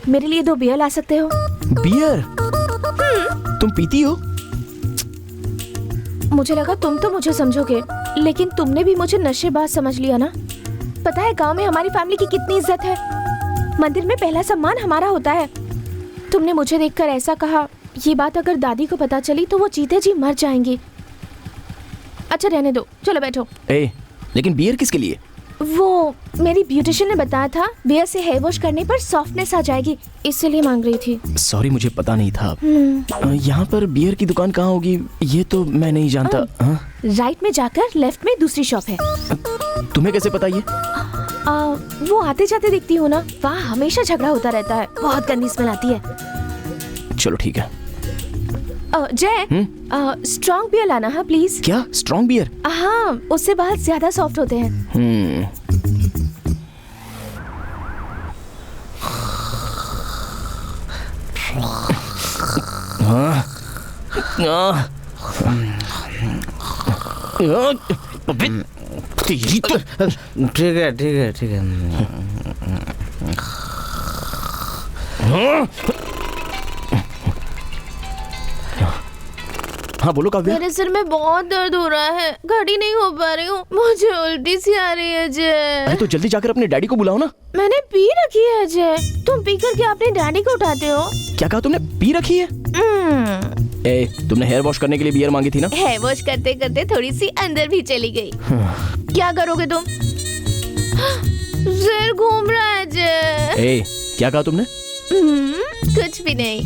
मेरे लिए 2 बियर ला सकते हो? बियर? तुम पीती हो? मुझे लगा तुम तो मुझे समझोगे, लेकिन तुमने भी मुझे नशेबाज समझ लिया ना। पता है गांव में हमारी फैमिली की कितनी इज्जत है। मंदिर में पहला सम्मान हमारा होता है। तुमने मुझे देखकर ऐसा कहा, ये बात अगर दादी को पता चली तो वो जीते जी मर जाएंगी। अच्छा रहने दो, चलो बैठो। लेकिन बियर किसके लिए? वो मेरी ब्यूटिशियन ने बताया था बियर से हेयर वॉश करने पर सॉफ्टनेस आ जाएगी, इसलिए मांग रही थी। सॉरी, मुझे पता नहीं था। यहाँ पर बियर की दुकान कहाँ होगी ये तो मैं नहीं जानता। राइट में जाकर लेफ्ट में दूसरी शॉप है। तुम्हें कैसे पता ये? वो आते जाते दिखती हो ना, वहाँ हमेशा झगड़ा होता रहता है, बहुत गंदी स्मेल आती है। चलो ठीक है। जय, स्ट्रॉन्ग बियर लाना है प्लीज। क्या स्ट्रॉन्ग बियर? हाँ, उससे बाल ज्यादा सॉफ्ट होते हैं। ठीक है ठीक है ठीक है। हाँ बोलो काव्या। मेरे सिर में बहुत दर्द हो रहा है, खड़ी नहीं हो पा रही हूँ, मुझे उल्टी सी आ रही है जय। अरे तो जल्दी जाकर अपने डैडी को बुलाओ ना। मैंने पी रखी है जय, तुम पी करके अपने डैडी को उठाते हो। क्या कहा तुमने? पी रखी है? तुमने हेयर वॉश करने के लिए बियर मांगी थी ना? हेयर वॉश करते करते थोड़ी सी अंदर भी चली गई। क्या करोगे तुम? सिर घूम रहा है जय। क्या कहा तुमने? कुछ भी नहीं।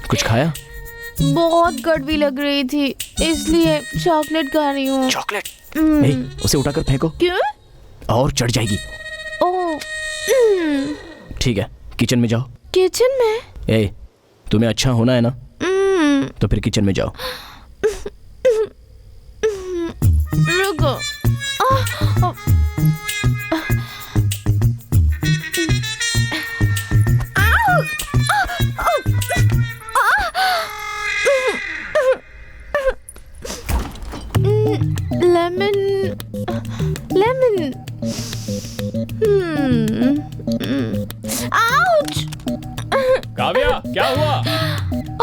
कुछ खाया? बहुत कड़वी लग रही थी, इसलिए चॉकलेट खा रही हूँ। चॉकलेट? उसे उठाकर फेंको। क्यों? और चढ़ जाएगी। ओह। ठीक है, किचन में जाओ। किचन में? तुम्हें अच्छा होना है ना, तो फिर किचन में जाओ। रुको। लेमन। आउच! काव्या, क्या हुआ?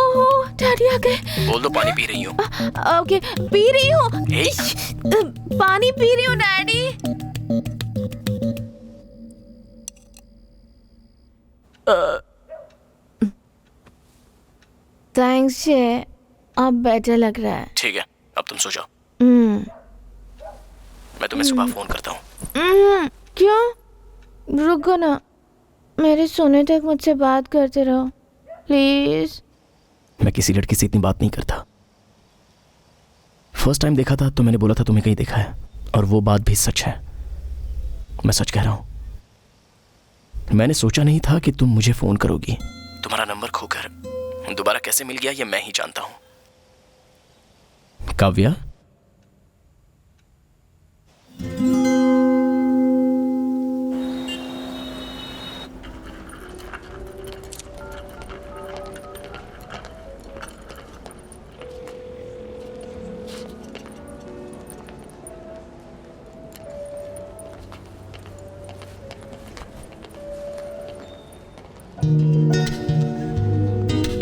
ओह, डैडी आ गए। बोल दो पानी पी रही हूँ। ओके, पी रही हूँ। पानी पी रही हूँ डैडी। थैंक्स जय, अब बेटर लग रहा है। ठीक है, अब तुम सो जाओ। मैं तुम्हें सुबह फोन करता हूँ। क्यों? रुको ना, मेरे सोने तक मुझसे बात करते रहो प्लीज। मैं किसी लड़की से इतनी बात नहीं करता। फर्स्ट टाइम देखा था तो मैंने बोला था तुम्हें कहीं देखा है, और वो बात भी सच है। मैं सच कह रहा हूँ। मैंने सोचा नहीं था कि तुम मुझे फोन करोगी। तुम्हारा नंबर खोकर दोबारा कैसे मिल गया ये मैं ही जानता हूँ। Kavya,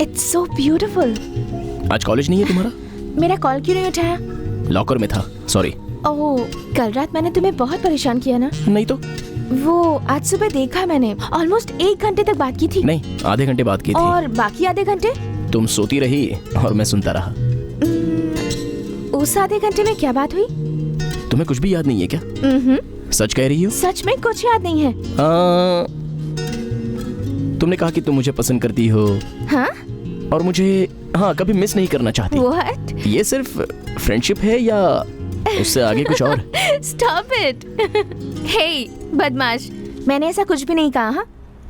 it's so beautiful. आज कॉलेज नहीं है तुम्हारा? मेरा कॉल क्यों नहीं उठाया? लॉकर में था, सॉरी। ओह, कल रात मैंने तुम्हें बहुत परेशान किया ना? नहीं तो। वो आज सुबह देखा मैंने, ऑलमोस्ट 1 घंटे तक बात की थी। नहीं, आधे घंटे बात की थी। और बाकी आधे घंटे? तुम सोती रही और मैं सुनता रहा। उस आधे घंटे में क्या बात हुई? तुम्हें कुछ भी याद नहीं है क्या? सच कह रही हो? सच में कुछ याद नहीं है। तुमने कहा कि तुम मुझे पसंद करती हो। हाँ? और मुझे कभी मिस नहीं करना चाहती। What? ये सिर्फ फ्रेंडशिप है या उससे आगे कुछ और? Stop it! Hey, बदमाश, मैंने ऐसा कुछ भी नहीं कहा। हाँ,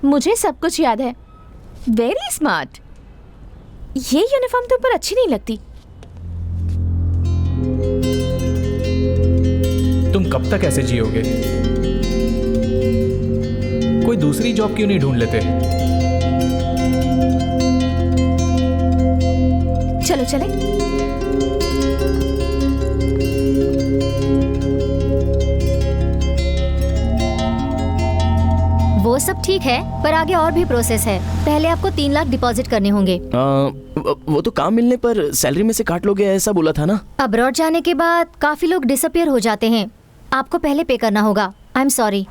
मुझे सब कुछ याद है। Very smart. ये यूनिफॉर्म तुम पर अच्छी नहीं लगती। तुम कब तक ऐसे जियोगे? कोई दूसरी जॉब क्यों नहीं ढूंढ लेते? चलो चले। वो सब ठीक है, पर आगे और भी प्रोसेस है। पहले आपको 3 लाख डिपॉजिट करने होंगे। वो तो काम मिलने पर सैलरी में से काट लोगे ऐसा बोला था ना? अब्रॉड जाने के बाद काफी लोग डिसअपियर हो जाते हैं। आपको पहले पे करना होगा। I am sorry.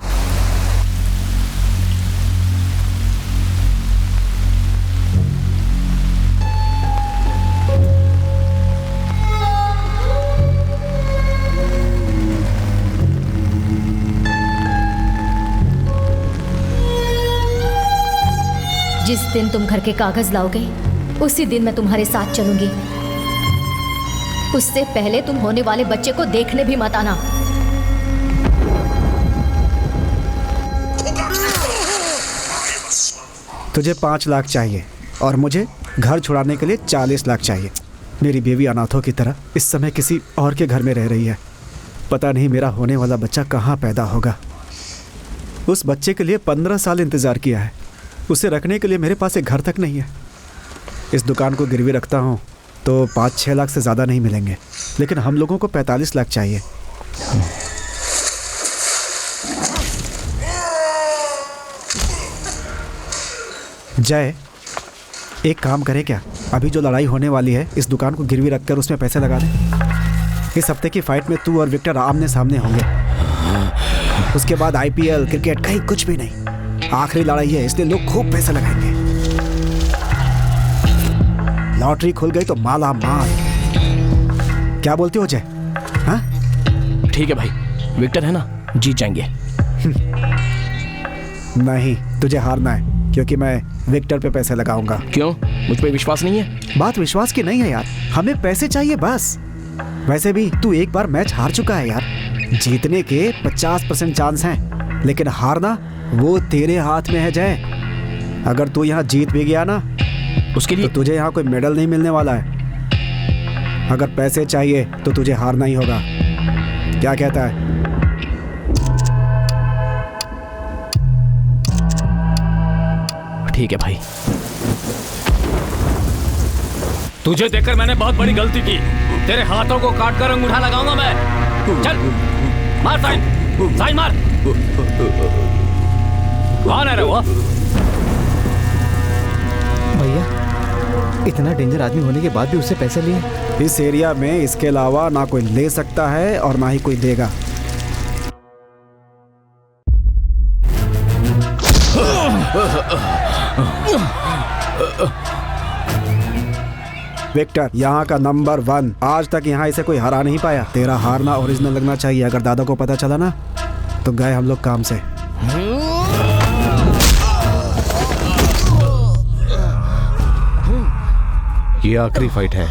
जिस दिन तुम घर के कागज लाओगे उसी दिन मैं तुम्हारे साथ चलूंगी। उससे पहले तुम होने वाले बच्चे को देखने भी मत आना। तुझे 5 लाख चाहिए और मुझे घर छुड़ाने के लिए 40 लाख चाहिए। मेरी बेबी अनाथों की तरह इस समय किसी और के घर में रह रही है। पता नहीं मेरा होने वाला बच्चा कहाँ पैदा होगा। उस बच्चे के लिए 15 साल इंतज़ार किया है। उसे रखने के लिए मेरे पास एक घर तक नहीं है। इस दुकान को गिरवी रखता हूँ तो 5-6 लाख से ज़्यादा नहीं मिलेंगे, लेकिन हम लोगों को 45 लाख चाहिए। जय, एक काम करे क्या, अभी जो लड़ाई होने वाली है इस दुकान को गिरवी रखकर उसमें पैसे लगा दे। इस हफ्ते की फाइट में तू और विक्टर आमने सामने होंगे। उसके बाद IPL, क्रिकेट, कहीं कुछ भी नहीं। आखिरी लड़ाई है, इसलिए लोग खूब पैसे लगाएंगे। लॉटरी खुल गई तो माला माल। क्या बोलते हो जय? हाँ ठीक है भाई, विक्टर है ना, जीत जाएंगे। नहीं, तुझे हारना है क्योंकि मैं विक्टर पे पैसे लगाऊंगा। क्यों, मुझ पे विश्वास नहीं है? बात विश्वास की नहीं है यार, हमें पैसे चाहिए बस। वैसे भी तू एक बार मैच हार चुका है यार। जीतने के 50% चांस हैं, लेकिन हारना वो तेरे हाथ में है जय। अगर तू यहाँ जीत भी गया ना उसके लिए तो तुझे यहाँ कोई मेडल नहीं मिलने वाला है। अगर पैसे चाहिए तो तुझे हारना ही होगा। क्या कहता है? ठीक है भाई। तुझे देखकर मैंने बहुत बड़ी गलती की। तेरे हाथों को काट कर अंगूठा लगाऊंगा मैं। चल मार साइन, साइन मार। कौन है रे वो? भैया, इतना डेंजर आदमी होने के बाद भी उससे पैसे लिए? इस एरिया में इसके अलावा ना कोई ले सकता है और ना ही कोई देगा। विक्टर यहाँ का नंबर 1। आज तक यहाँ इसे कोई हरा नहीं पाया। तेरा हारना ओरिजिनल लगना चाहिए। अगर दादा को पता चला ना तो गए हम लोग काम से। ये आखिरी फाइट है,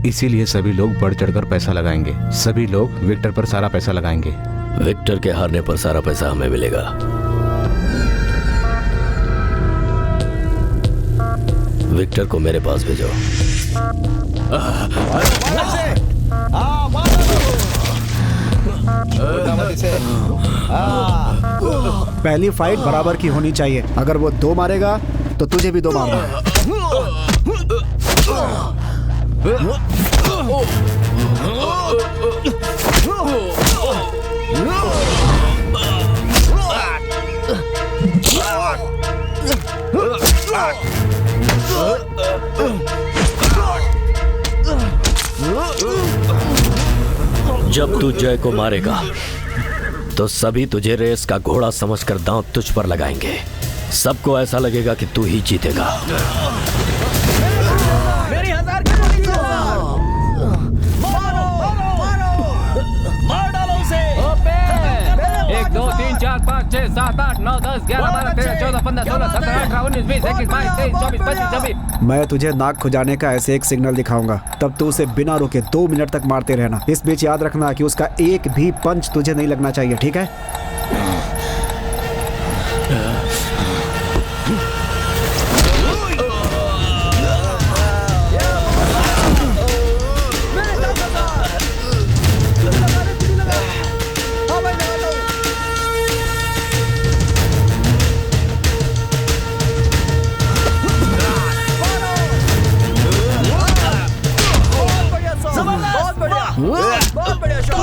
इसीलिए सभी लोग बढ़ चढ़कर पैसा लगाएंगे। सभी लोग विक्टर पर सारा पैसा लगाएंगे। विक्टर के हारने पर सारा पैसा हमें मिलेगा। विक्टर को मेरे पास भेजो। पहली फाइट बराबर की होनी चाहिए। अगर वो 2 मारेगा तो तुझे भी 2 मारना है। जब तू जय को मारेगा तो सभी तुझे रेस का घोड़ा समझकर दांव तुझ पर लगाएंगे। सबको ऐसा लगेगा कि तू ही जीतेगा। मेरी 1000 की गोली दो। मारो मार डालो उसे। 1 2 3 4 5 6 7 8 9 10 11 12 13 14 15 16 17 18 19 20 21 22 23 24 25 26। मैं तुझे नाक खुजाने का ऐसे एक सिग्नल दिखाऊंगा, तब तू उसे बिना रुके 2 मिनट तक मारते रहना। इस बीच याद रखना कि उसका एक भी पंच तुझे नहीं लगना चाहिए, ठीक है? बहुत बढ़िया शॉट।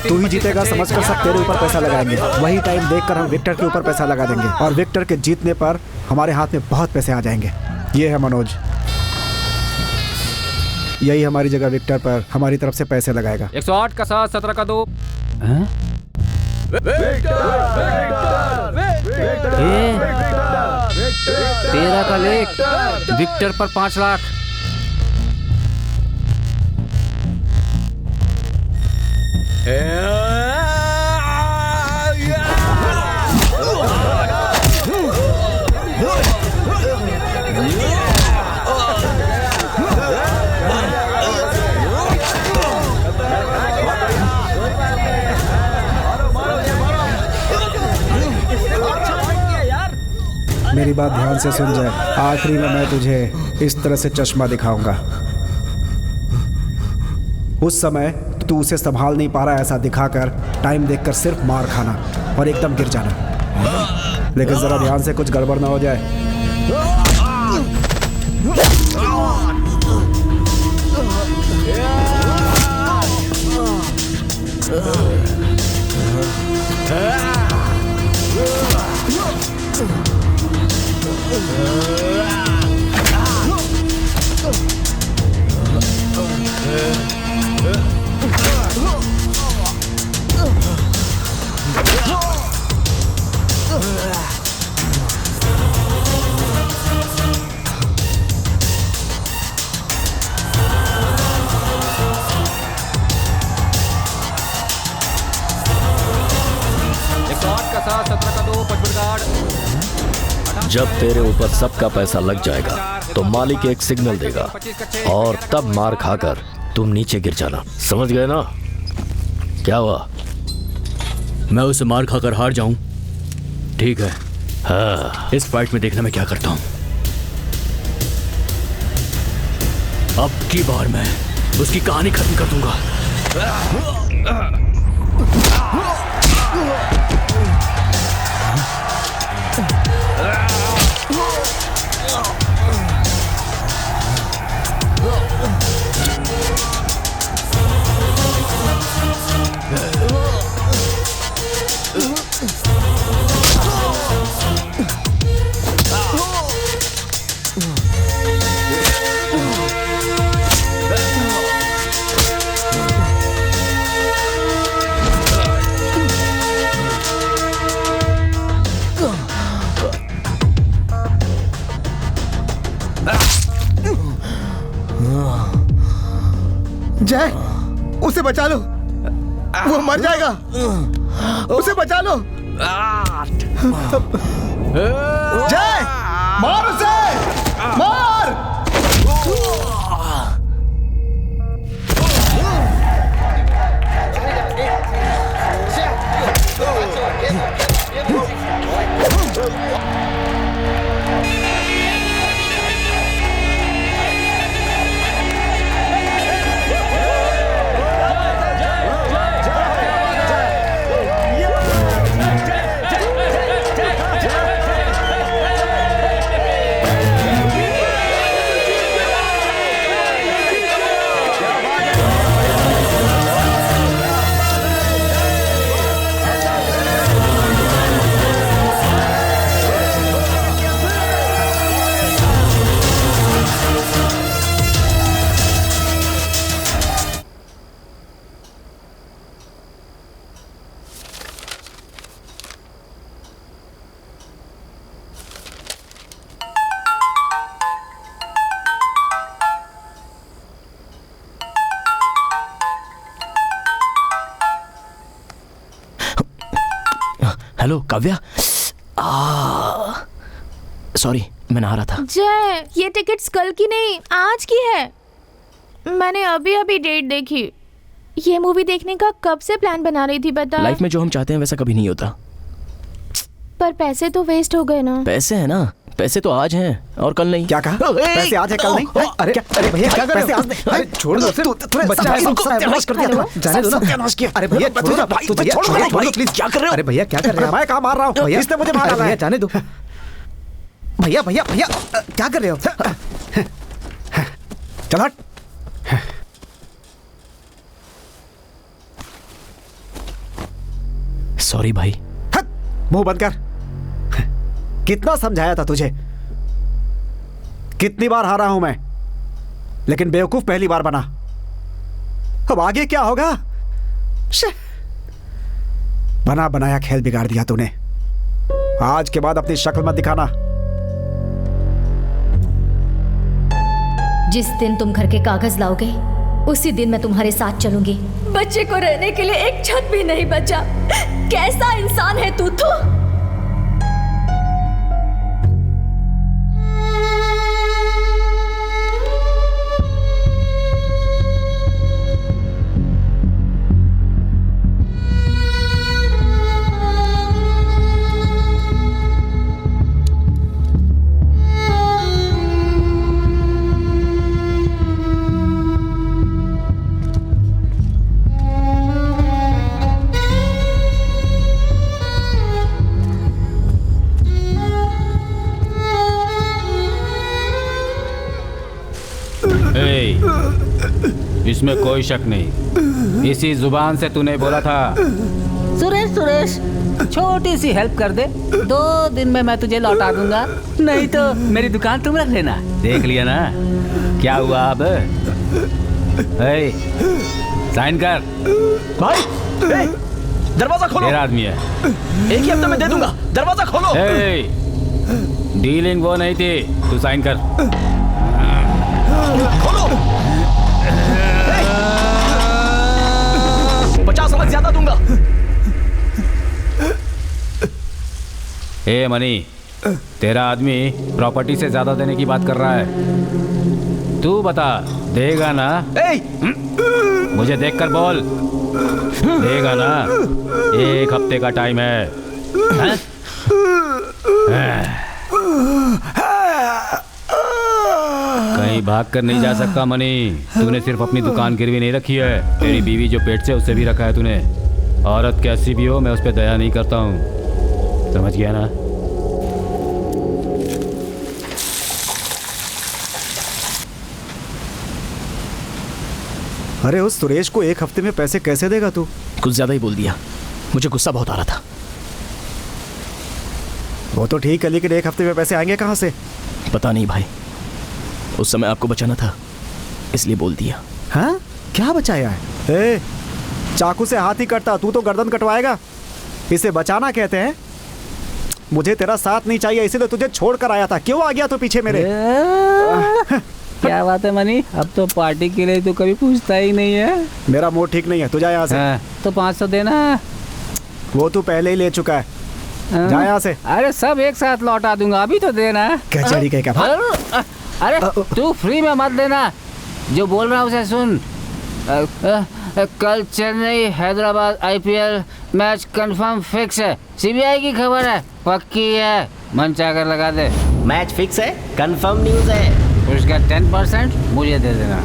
तू ही जीतेगा समझकर सब तेरे ऊपर पैसा लगाएंगे। वही टाइम देखकर हम विक्टर के ऊपर पैसा लगा देंगे और विक्टर के जीतने पर हमारे हाथ में बहुत पैसे आ जाएंगे। ये है मनोज, यही हमारी जगह विक्टर पर हमारी तरफ से पैसे लगाएगा। 108 का 7 17 का 2। तेरा का लेख विक्टर पर 5 लाख। मेरी बात ध्यान से सुन जाए, आखिरी में मैं तुझे इस तरह से चश्मा दिखाऊंगा। उस समय तू उसे संभाल नहीं पा रहा ऐसा दिखाकर टाइम देखकर सिर्फ मार खाना और एकदम गिर जाना, लेकिन जरा ध्यान से कुछ गड़बड़ ना हो जाए। जब तेरे ऊपर सबका पैसा लग जाएगा तो मालिक एक सिग्नल देगा और तब मार खाकर तुम नीचे गिर जाना, समझ गए ना? क्या हुआ? मैं उसे मार खाकर हार जाऊं, ठीक है? हाँ। इस फाइट में देखना मैं क्या करता हूं। अब की बार मैं उसकी कहानी खत्म कर दूंगा। जय, उसे बचा लो, वो मर जाएगा। उसे बचा लो। जय, मार उसे, मार। हेलो काव्या। सॉरी, मैं नहा रहा था। जय, ये टिकट्स कल की नहीं आज की है। मैंने अभी अभी डेट देखी। ये मूवी देखने का कब से प्लान बना रही थी बता। लाइफ में जो हम चाहते हैं वैसा कभी नहीं होता। पर पैसे तो वेस्ट हो गए ना। पैसे है ना, पैसे तो आज हैं और कल नहीं। क्या कहा? पैसे आज है कल नहीं? अरे अरे भैया क्या कर रहे हो? अरे छोड़ दो, बच्चा है, सत्यानाश कर दिया। जाने दो ना, सत्यानाश किया। अरे भैया छोड़ दो, तू भैया छोड़ दो प्लीज। क्या कर रहे हो? अरे भैया क्या कर रहे हो? मैं कहाँ मार रहा हूँ? इसने मुझे मारा। भैया जाने दो। भैया भैया भैया क्या कर रहे हो? चल हट। सॉरी भाई। मुंह बंद कर। कितना समझाया था तुझे, कितनी बार हारा हूं मैं, लेकिन बेवकूफ पहली बार बना। अब आगे क्या होगा? बना बनाया खेल बिगाड़ दिया तूने। आज के बाद अपनी शक्ल मत दिखाना। जिस दिन तुम घर के कागज लाओगे उसी दिन मैं तुम्हारे साथ चलूंगी। बच्चे को रहने के लिए एक छत भी नहीं बचा। कैसा इंसान है तू? इसमें कोई शक नहीं, इसी जुबान से तूने बोला था। सुरेश छोटी सी हेल्प कर दे, 2 दिन में मैं तुझे लौटा दूंगा, नहीं तो मेरी दुकान तुम रख लेना। देख लिया ना क्या हुआ अब? साइन कर भाई। दरवाजा खोलो। तेरा आदमी है, एक ही हफ्ते में दे दूंगा, दरवाजा खोलो। डीलिंग वो नहीं थी, तू साइन कर। खोलो। 50 अलग ज्यादा दूंगा। ए मनी, तेरा आदमी प्रॉपर्टी से ज्यादा देने की बात कर रहा है। तू बता, देगा ना? मुझे देखकर बोल, देगा ना? 1 हफ्ते का टाइम है। कहीं भाग कर नहीं जा सकता मनी। तूने सिर्फ अपनी दुकान गिरवी नहीं रखी है, तेरी बीवी जो पेट से उसे भी रखा है तूने। औरत कैसी भी हो, मैं उस पर दया नहीं करता हूँ, समझ गया ना? अरे उस सुरेश को 1 हफ्ते में पैसे कैसे देगा तू? कुछ ज्यादा ही बोल दिया, मुझे गुस्सा बहुत आ रहा था। वो तो ठीक है, लेकिन 1 हफ्ते में पैसे आएंगे कहाँ से? पता नहीं भाई, उस समय आपको बचाना था इसलिए बोल दिया। हाँ, क्या बचाया है? चाकू से हाथ ही कटता, तू तो गर्दन कटवाएगा। इसे बचाना कहते हैं? मुझे तेरा साथ नहीं चाहिए, इसीलिए तुझे छोड़ कर आया था। क्यों आ गया तो पीछे मेरे? क्या बात है मनी, अब तो पार्टी के लिए तो कभी पूछता ही नहीं है। मेरा मूड ठीक नहीं है, तू जा यहाँ से। तो 500 देना। वो तू पहले ही ले चुका है, जा यहाँ से। अरे सब एक साथ लौटा दूंगा, अभी तो देना। कचड़ी के क्या? अरे तू फ्री में मत देना, जो बोल रहा है उसे सुन। कल Chennai Hyderabad IPL match confirm fix है। CBI की खबर है, पक्की है, मन चाहकर लगा दे। मैच फिक्स है, कंफर्म न्यूज है। उसका 10% मुझे दे देना,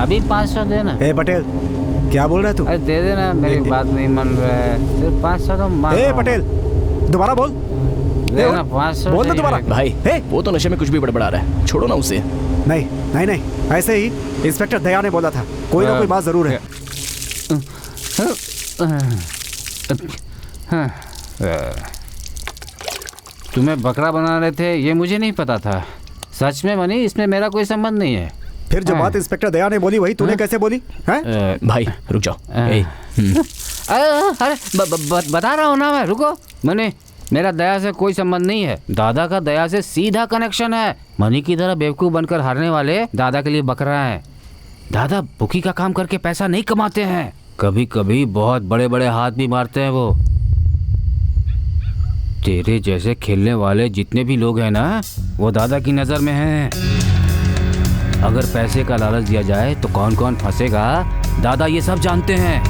अभी 500 देना। पटेल, क्या बोल रहा है तू? अरे दे देना, मेरी बात नहीं मान रहा है। सिर्फ 500 तो मान। पटेल, दोबारा बोल। देना 500 बोल ना दोबारा। भाई वो तो नशे में कुछ भी बड़बड़ा रहा है, छोड़ो ना उसे। नहीं नहीं नहीं, ऐसे ही इंस्पेक्टर दया ने बोला था, कोई ना कोई बात जरूर है। तुम्हें बकरा बना रहे थे ये मुझे नहीं पता था। सच में मनी, इसमें मेरा कोई संबंध नहीं है। फिर जो बात इंस्पेक्टर दया ने बोली वही तूने कैसे बोली? भाई रुक जाओ। अरे बता रहा हूँ ना मैं, रुको। मनी, मेरा दया से कोई संबंध नहीं है, दादा का दया से सीधा कनेक्शन है। मनी की तरह बेवकूफ बनकर हारने वाले दादा के लिए बकरा है। दादा बुकी का काम करके पैसा नहीं कमाते हैं, कभी कभी बहुत बड़े बड़े हाथ भी मारते हैं वो। तेरे जैसे खेलने वाले जितने भी लोग हैं ना, वो दादा की नजर में हैं। अगर पैसे का लालच दिया जाए तो कौन कौन फंसेगा, दादा ये सब जानते हैं।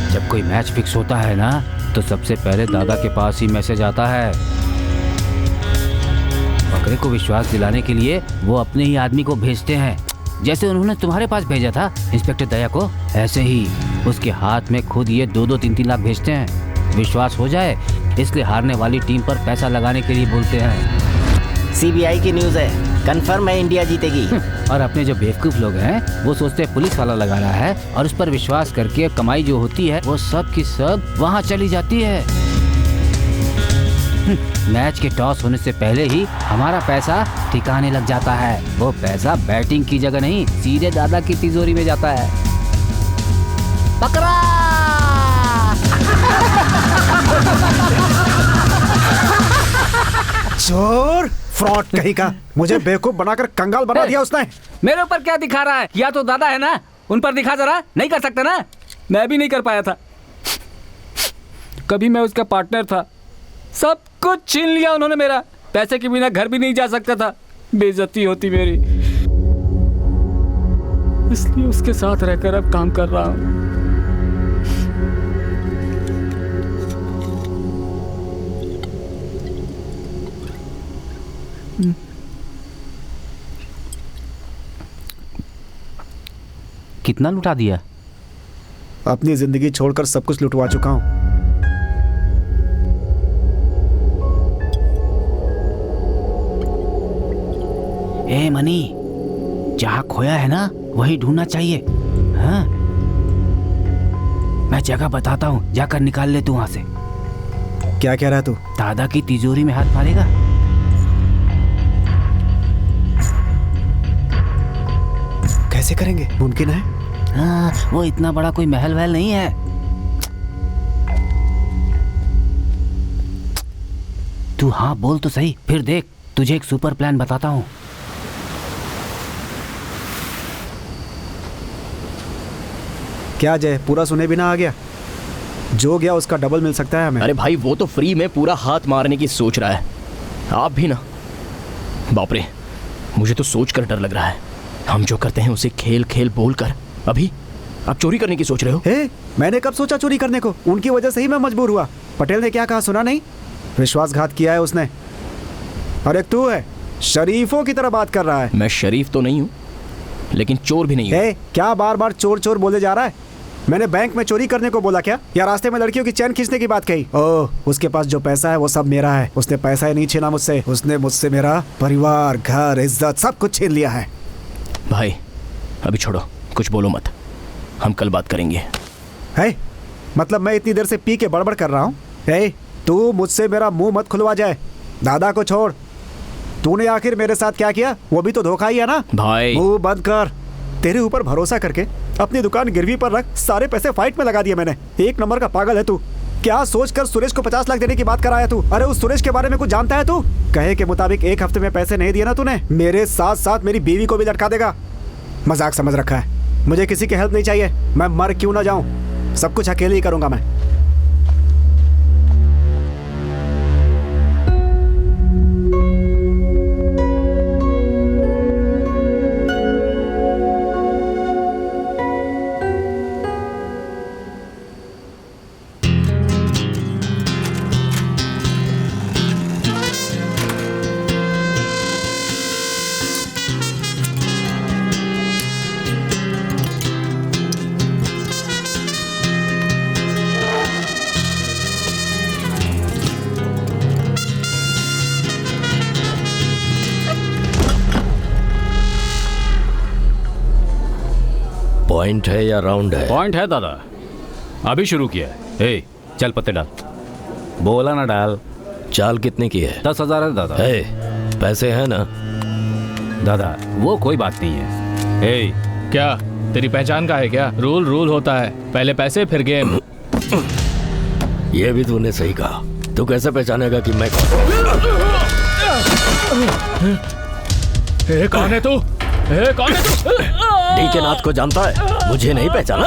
जब कोई मैच फिक्स होता है ना, तो सबसे पहले दादा के पास ही मैसेज आता है। बकरे को विश्वास दिलाने के लिए वो अपने ही आदमी को भेजते हैं, जैसे उन्होंने तुम्हारे पास भेजा था इंस्पेक्टर दया को, ऐसे ही उसके हाथ में खुद ये 2-2, 3-3 लाख भेजते हैं। विश्वास हो जाए इसलिए हारने वाली टीम पर पैसा लगाने के लिए बोलते हैं। CBI की न्यूज है, कंफर्म है इंडिया जीतेगी। और अपने जो बेवकूफ लोग हैं वो सोचते हैं पुलिस वाला लगा रहा है, और उस पर विश्वास करके कमाई जो होती है वो सब की सब वहाँ चली जाती है। मैच के टॉस होने से पहले ही हमारा पैसा ठिकाने लग जाता है। वो पैसा बैटिंग की जगह नहीं, सीधे दादा की तिजोरी में जाता है। पकड़ा! चोर, फ्रॉड कहीं का, मुझे बेवकूफ बनाकर कंगाल बना दिया उसने। मेरे ऊपर क्या दिखा रहा है? या तो दादा है ना, उन पर दिखा जरा। नहीं कर सकते ना? मैं भी नहीं कर पाया था। कभी मैं उसका पार्टनर था, सब कुछ छीन लिया उन्होंने मेरा। पैसे के बिना घर भी नहीं जा सकता था, बेइज्जती होती मेरी। इसलिए उसके साथ रहकर अब काम कर रहा हूँ। कितना लुटा दिया? अपनी जिंदगी छोड़कर सब कुछ लुटवा चुका हूं। ए मनी, जहाँ खोया है ना वही ढूंढना चाहिए। हाँ, मैं जगह बताता हूँ, जाकर निकाल ले तू वहां से। क्या कह रहा है तू? दादा की तिजोरी में हाथ मारेगा। कैसे करेंगे? मुमकिन है? हाँ, वो इतना बड़ा कोई महल वहल नहीं है। तू हाँ बोल तो सही, फिर देख तुझे एक सुपर प्लान बताता हूँ। क्या जय, पूरा सुने बिना आ गया? जो गया उसका डबल मिल सकता है हमें। अरे भाई, वो तो फ्री में पूरा हाथ मारने की सोच रहा है। आप भी ना। बाप रे, मुझे तो सोच कर डर लग रहा है। हम जो करते हैं उसे खेल खेल बोल कर अभी आप चोरी करने की सोच रहे हो? मैंने कब सोचा चोरी करने को? उनकी वजह से ही मैं मजबूर हुआ। पटेल ने क्या कहा सुना नहीं? विश्वासघात किया है उसने। अरे तू है, शरीफों की तरह बात कर रहा है। मैं शरीफ तो नहीं हूँ, लेकिन चोर भी नहीं हूँ। क्या बार बार चोर चोर बोले जा रहा है? मैंने बैंक में चोरी करने को बोला क्या, या रास्ते में लड़कियों की चैन खींचने की बात कही? ओह, उसके पास जो पैसा है वो सब मेरा है। उसने पैसा ही नहीं छीना मुझसे, उसने मुझसे मेरा परिवार, घर, इज्जत सब कुछ छीन लिया है। भाई अभी छोड़ो, कुछ बोलो मत, हम कल बात करेंगे। है मतलब मैं इतनी देर से पी के बड़बड़ कर रहा हूँ? तू मुझसे मेरा मुंह मत खुलवा जाए। दादा को छोड़, तूने आखिर मेरे साथ क्या किया? वो भी तो धोखा ही है ना भाई। मुंह बंद कर। तेरे ऊपर भरोसा करके अपनी दुकान गिरवी पर रख सारे पैसे फाइट में लगा दिए मैंने। एक नंबर का पागल है तू। क्या सोचकर सुरेश को 50 लाख देने की बात कराया तू? अरे उस सुरेश के बारे में कुछ जानता है तू? कहे के मुताबिक एक हफ्ते में पैसे नहीं दिए ना तूने, मेरे साथ साथ मेरी बीवी को भी लटका देगा। मजाक समझ रखा है। मुझे किसी की हेल्प नहीं चाहिए, मैं मर क्यों ना जाऊं, सब कुछ अकेले ही करूंगा मैं। पॉइंट है या राउंड है? पॉइंट है दादा, अभी शुरू किया है। चल पत्ते डाल। बोला ना डाल। चाल कितने की है? 10,000 है दादा। पैसे हैं ना? दादा वो कोई बात नहीं है। क्या तेरी पहचान का है क्या? रूल होता है, पहले पैसे फिर गेम। ये भी तूने सही कहा। तू कैसे पहचानेगा कि मैं कौन है तू? कौन है तू? डी के नाथ को जानता है, मुझे नहीं पहचाना?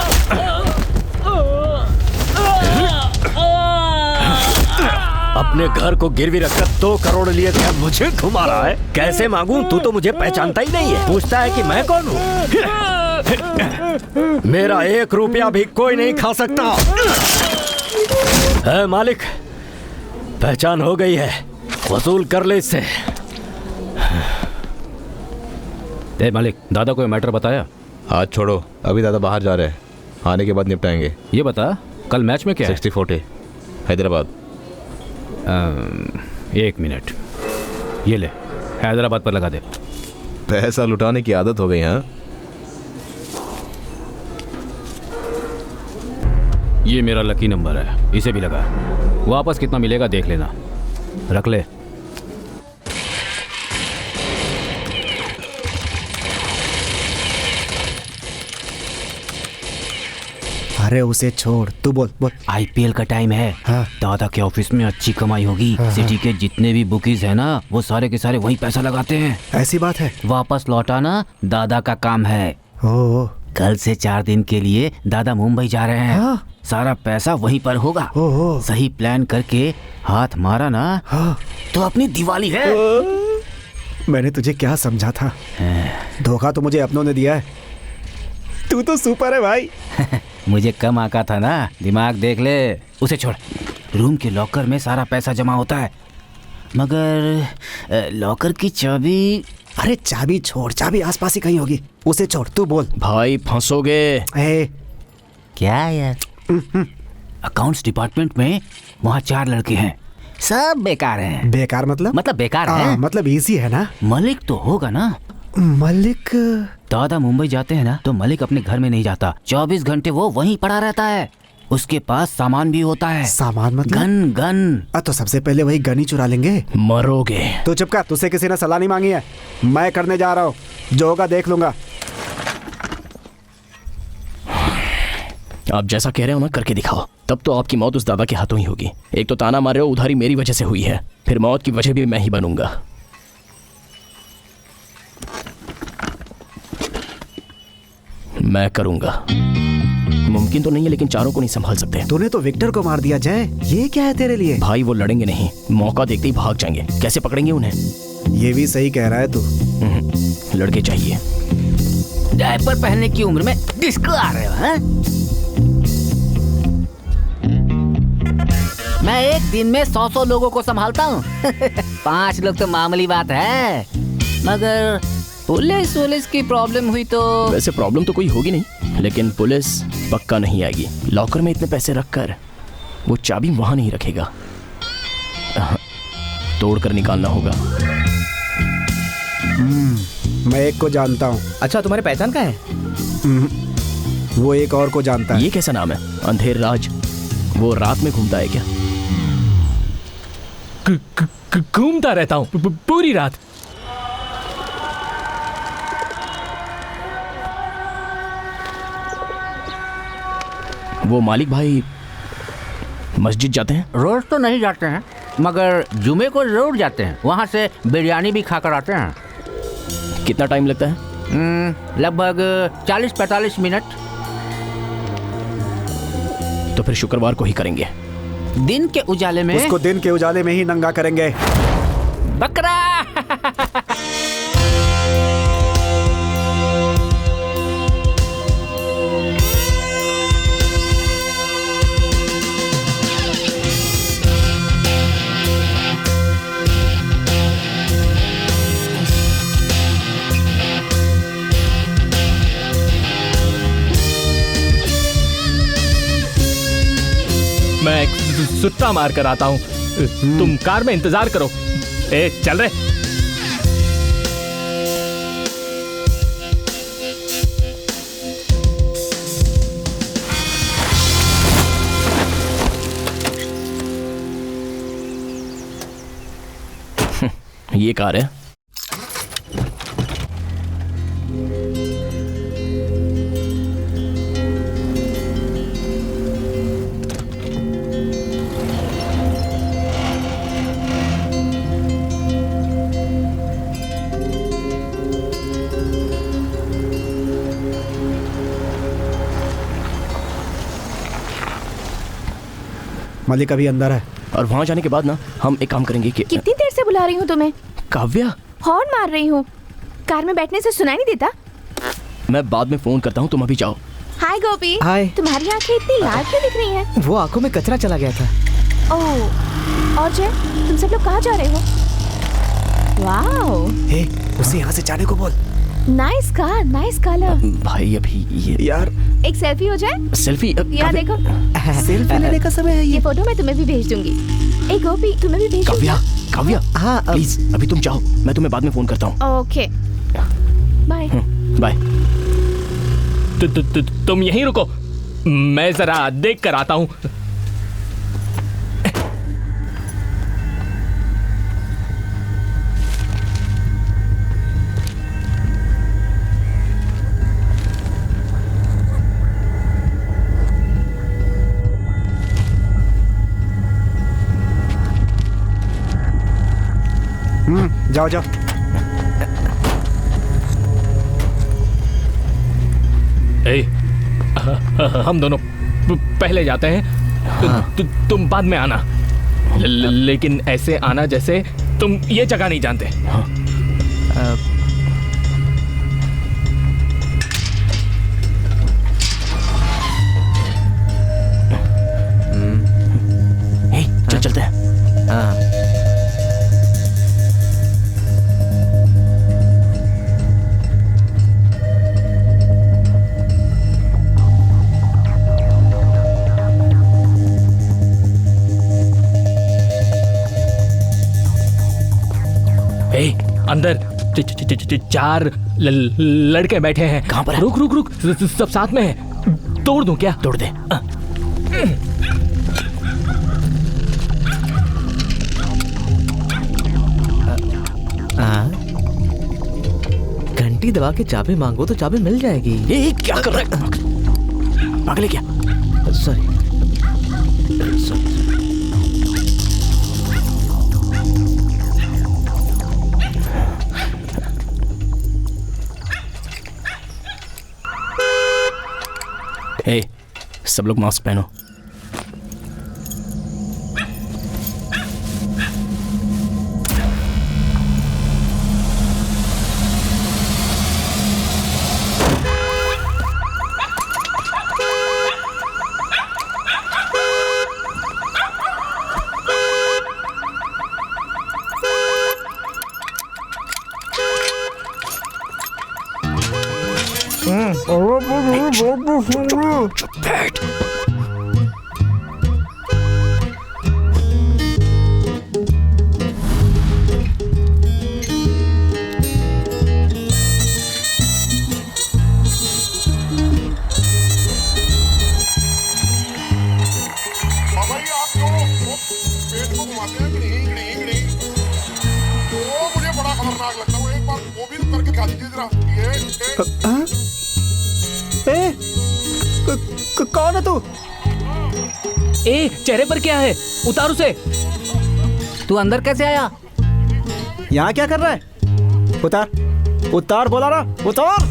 अपने घर को गिरवी रखकर 2 करोड़ लिए थे, मुझे घुमा रहा है। कैसे मांगूं? तू तो मुझे पहचानता ही नहीं है। पूछता है कि मैं कौन हूँ। मेरा 1 रुपया भी कोई नहीं खा सकता। है मालिक, पहचान हो गई है, वसूल कर ले इससे। मालिक, दादा को मैटर बताया? हाथ छोड़ो, अभी दादा बाहर जा रहे हैं, आने के बाद निपटाएंगे। ये बता, कल मैच में क्या 60-40 हैदराबाद। 1 मिनट, ये ले, हैदराबाद पर लगा दे। पैसा लुटाने की आदत हो गई। हाँ, ये मेरा लकी नंबर है, इसे भी लगा। वापस कितना मिलेगा देख लेना। रख ले। अरे उसे छोड़, तू बोल बोल। आईपीएल का टाइम है। हाँ। दादा के ऑफिस में अच्छी कमाई होगी। हाँ। सिटी के जितने भी बुकीज है ना, वो सारे के सारे वहीं पैसा लगाते हैं। ऐसी बात है? वापस लौटाना दादा का काम है। ओ, कल से 4 दिन के लिए दादा मुंबई जा रहे हैं। हाँ। सारा पैसा वहीं पर होगा। सही प्लान करके हाथ मारा ना, हाँ। तो अपनी दिवाली है। मैंने तुझे क्या समझा था? धोखा तो मुझे अपनों ने दिया है। तू तो सुपर है भाई। मुझे कम आका था ना, दिमाग देख ले। उसे छोड़, रूम के लॉकर में सारा पैसा जमा होता है, मगर लॉकर की चाबी। अरे चाबी छोड़, चाबी आसपास ही कहीं होगी। उसे छोड़, तू बोल। भाई फंसोगे। क्या यार? अकाउंट्स डिपार्टमेंट में वहाँ 4 लड़के हैं, सब बेकार हैं। बेकार मतलब? मतलब बेकार है। मतलब इजी है ना? मलिक तो होगा ना। मलिक? दादा मुंबई जाते हैं ना, तो मलिक अपने घर में नहीं जाता। 24 घंटे वो वहीं पड़ा रहता है। उसके पास सामान भी होता है। सामान मतलब? गन। तो सबसे पहले वही गन ही चुरा लेंगे। मरोगे। तो चुप कर, तुझसे किसी ने सलाह नहीं मांगी है। मैं करने जा रहा हूँ, जो होगा देख लूंगा। आप जैसा कह रहे हो ना, करके दिखाओ। तब तो आपकी मौत उस दादा के हाथों ही होगी। एक तो ताना मार रहे हो, उधारी मेरी वजह से हुई है, फिर मौत की वजह भी मैं ही बनूंगा। मैं करूंगा। मुमकिन तो नहीं है, लेकिन चारों को नहीं संभाल सकते। तूने तो विक्टर को मार दिया जय, ये क्या है तेरे लिए? भाई वो लड़ेंगे नहीं, मौका देखते ही भाग जाएंगे। कैसे पकड़ेंगे उन्हें? ये भी सही कह रहा है तू। लड़के चाहिए। डायपर पहनने की उम्र में डिस्को आ रहे हो, हैं? मैं एक दिन में 100 लोगों को संभालता हूँ। 5 लोग तो मामूली बात है, मगर पुलिस की प्रॉब्लम हुई तो। वैसे प्रॉब्लम तो कोई होगी नहीं, लेकिन पुलिस पक्का नहीं आएगी। लॉकर में इतने पैसे रखकर वो चाबी वहां नहीं रखेगा, तोड़कर निकालना होगा। मैं एक को जानता हूँ। अच्छा, तुम्हारी पहचान का है? वो एक और को जानता है। ये कैसा नाम है? अंधेर राज। वो रात में घूमता है क्या? घूमता रहता हूँ पूरी रात। वो मालिक भाई मस्जिद जाते हैं? रोज तो नहीं जाते हैं, मगर जुमे को जरूर जाते हैं। वहाँ से बिरयानी भी खाकर आते हैं। कितना टाइम लगता है? लगभग 40-45 मिनट। तो फिर शुक्रवार को ही करेंगे। दिन के उजाले में। उसको दिन के उजाले में ही नंगा करेंगे। बकरा। मैं सुट्टा मार कर आता हूँ, तुम कार में इंतजार करो। ए चल रहे। ये कार है। मलिक अभी अंदर है। और वहां जाने के बाद ना, हम एक काम करेंगे कि कितनी देर से बुला रही हूँ तुम्हें? काव्या, हॉर्न मार रही हूँ। कार में बैठने से सुनाई नहीं देता? मैं बाद में फोन करता हूँ, तुम अभी जाओ। हाय गोपी। हाय। तुम्हारी आंखें इतनी लाल क्यों दिख रही हैं? वो आंखों में कचरा चला गया था। ओह, और जय, तुम सब लोग कहाँ जा रहे हो? वाओ, उसे यहाँ से जाने को बोल। Nice car, nice colour. भाई अभी ये यार, एक सेल्फी हो जाए? सेल्फी? यार देखो, सेल्फी लेने का समय है ये फोटो मैं तुम्हें भी भेज दूंगी। ए गोपी, तुम्हें भी भेज दूंगी। काव्या, हाँ प्लीज अभी तुम जाओ, मैं तुम्हें बाद में फोन करता हूँ। Okay, bye. बाय। तुम यहीं रुको, मैं जरा देख कर आता हूँ। जाओ जाओ। हम दोनों पहले जाते हैं, तुम बाद में आना। लेकिन ऐसे आना जैसे तुम ये जगह नहीं जानते। चल चलते हैं। अंदर चार लड़के बैठे हैं। कहाँ पर? रुक रुक रुक, सब साथ में है। तोड़ दूं क्या? तोड़ दे। घंटी दबा के चाबी मांगो तो चाबी मिल जाएगी। ये क्या कर रहा है? पागल है क्या? सॉरी। सब लोग मास्क पहनो। चुप बैठ। कौन है तू? चेहरे पर क्या है? उतार उसे। तू अंदर कैसे आया? यहाँ क्या कर रहा है? उतार उतार, बोला ना उतार।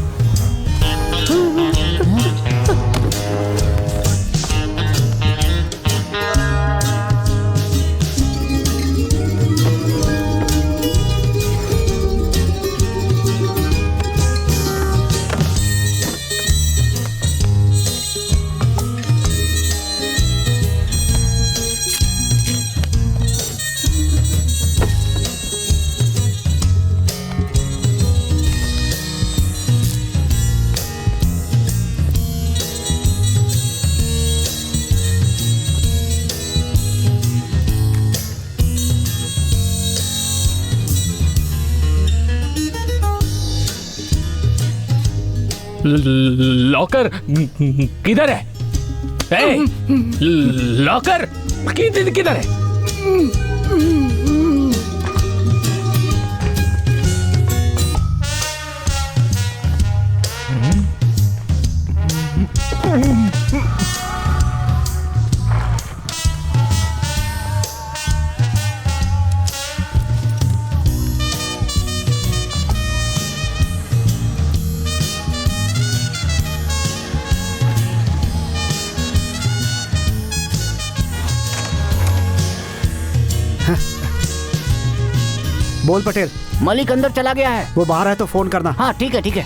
लॉकर किधर है? लॉकर किधर है? बोल पटेल। मलिक अंदर चला गया है। वो बाहर है तो फोन करना। हाँ ठीक है ठीक है।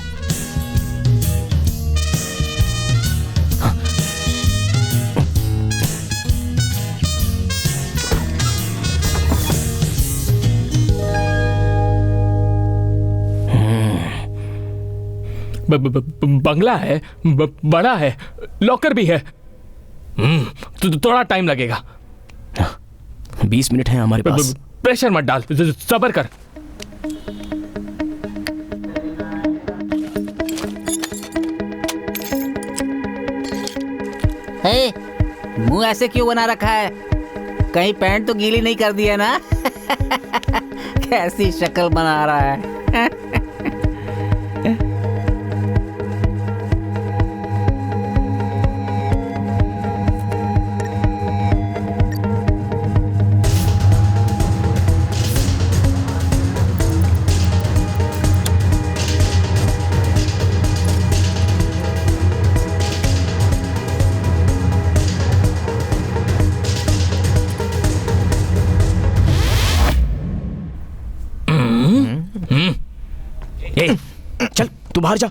बंगला है, बड़ा है, लॉकर भी है। थोड़ा टाइम लगेगा। 20 मिनट है हमारे पास। प्रेशर मत डाल, सब्र कर। मुंह ऐसे क्यों बना रखा है? कहीं पैंट तो गीली नहीं कर दी है ना? कैसी शक्ल बना रहा है। तू बाहर जा।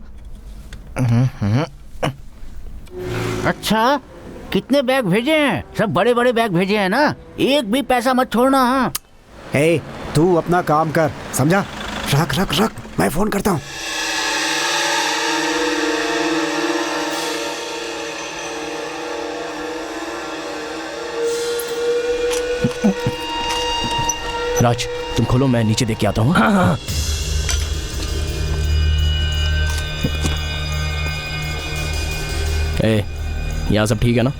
अच्छा, कितने बैग भेजे हैं? सब बड़े बड़े बैग भेजे हैं ना? एक भी पैसा मत छोड़ना। हाँ, हे, तू अपना काम कर, समझा? रख रख रख, मैं फोन करता हूँ। राज, तुम खोलो, मैं नीचे देख के आता हूँ। हाँ। यहाँ सब ठीक है ना?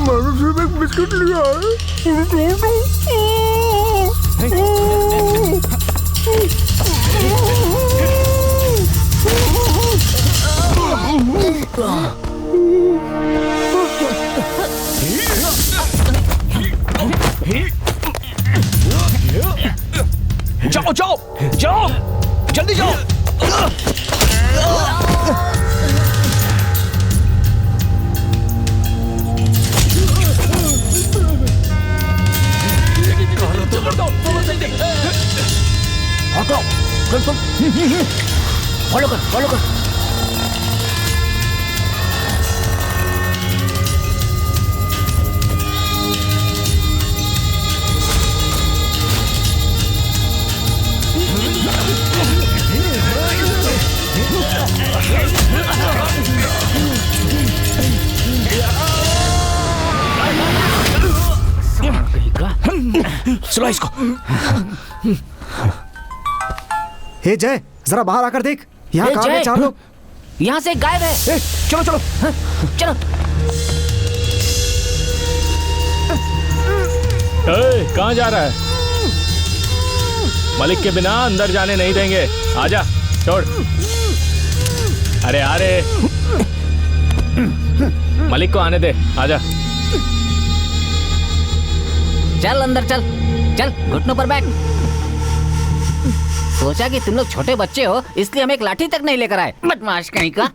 मैंने सिर्फ एक बिस्किट लिया जाओ जाओ जाओ, जल्दी जाओ। हटो, चल फॉलो कर, फॉलो कर। सुना इसको। हे जय, जरा बाहर आकर देख, यहाँ कहाँ है चार लोग? यहाँ से गायब है। चलो चलो चलो। कहाँ जा रहा है? मलिक के बिना अंदर जाने नहीं देंगे। आजा, छोड़। अरे अरे, मलिक को आने दे, आजा। चल अंदर चल, चल घुटनों पर बैठ। सोचा कि तुम लोग छोटे बच्चे हो, इसलिए हम एक लाठी तक नहीं लेकर आए। बदमाश कहीं का।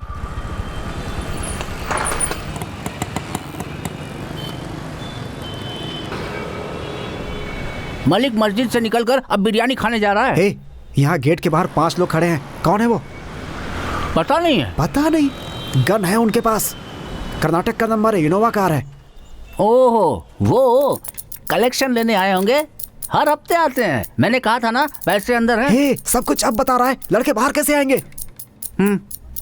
मलिक मस्जिद से निकलकर अब बिरयानी खाने जा रहा है। हे, यहाँ गेट के बाहर 5 लोग खड़े हैं। कौन है वो? पता नहीं है। पता नहीं, गन है उनके पास। कर्नाटक का नंबर है, इनोवा कार है। ओहो, वो कलेक्शन लेने आए होंगे। हर हफ्ते आते हैं। मैंने कहा था ना, पैसे अंदर हैं। हे, सब कुछ अब बता रहा है। लड़के बाहर कैसे आएंगे?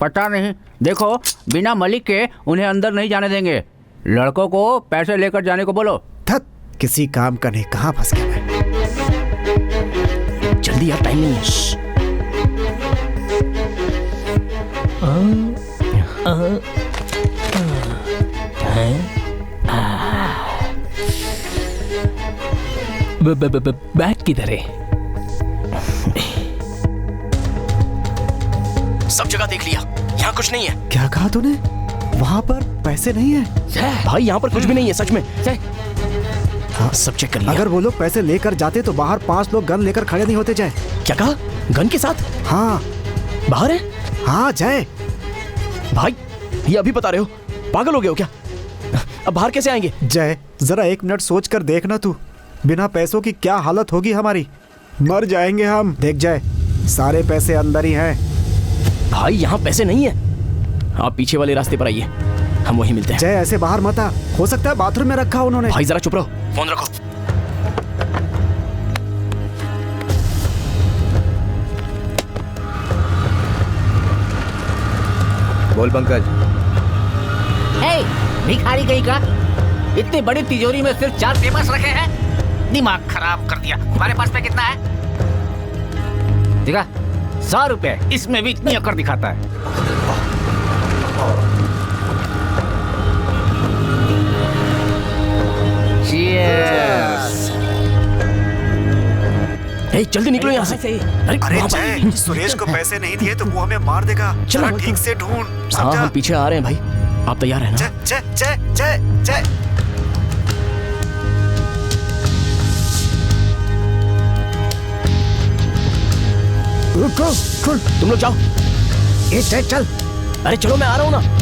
पता नहीं। देखो, बिना मलिक के उन्हें अंदर नहीं जाने देंगे। लड़कों को पैसे लेकर जाने को बोलो। थत, किसी काम का नहीं, कहाँ फंस गया मैं? जल्दी यार, टाइम नहीं है। बैग किधर है? सब जगह देख लिया, यहाँ कुछ नहीं है। क्या कहा तूने? वहाँ पर पैसे नहीं है? भाई यहाँ पर कुछ भी नहीं है, सच में। हाँ, सब चेक कर लिया। अगर वो लोग पैसे लेकर जाते तो बाहर 5 लोग गन लेकर खड़े नहीं होते। जय, क्या कहा? गन के साथ? हाँ। बाहर है? हाँ जय। भाई, ये अभी बता रहे हो? पागल हो गए हो क्या? अब बाहर कैसे आएंगे? जय, जरा 1 मिनट सोच कर देखना तू। बिना पैसों की क्या हालत होगी हमारी। मर जाएंगे हम। देख जय, सारे पैसे अंदर ही हैं। भाई यहाँ पैसे नहीं है। आप पीछे वाले रास्ते पर आइए, हम वहीं मिलते हैं। जय, ऐसे बाहर मत आ। हो सकता है बाथरूम में रखा उन्होंने। भाई जरा चुप रहो, फोन रखो। बोल पंकज। हे, भिखारी कहीं का। इतनी बड़ी तिजोरी में सिर्फ 4 पेपर्स रखे हैं। दिमाग खराब कर दिया। तुम्हारे पास में कितना है? देखा, 100 रुपए। इसमें भी इतनी अकड़ दिखाता है। Cheers! अरे जल्दी निकलो यहाँ से। अरे जय, सुरेश को पैसे नहीं दिए तो वो हमें मार देगा। चलो ठीक से ढूंढ। हाँ समझा? हम पीछे आ रहे हैं भाई, आप तैयार हैं ना? जय जय जय जय जय। तुम लोग जाओ। ए जय चल। अरे चलो मैं आ रहा हूँ ना।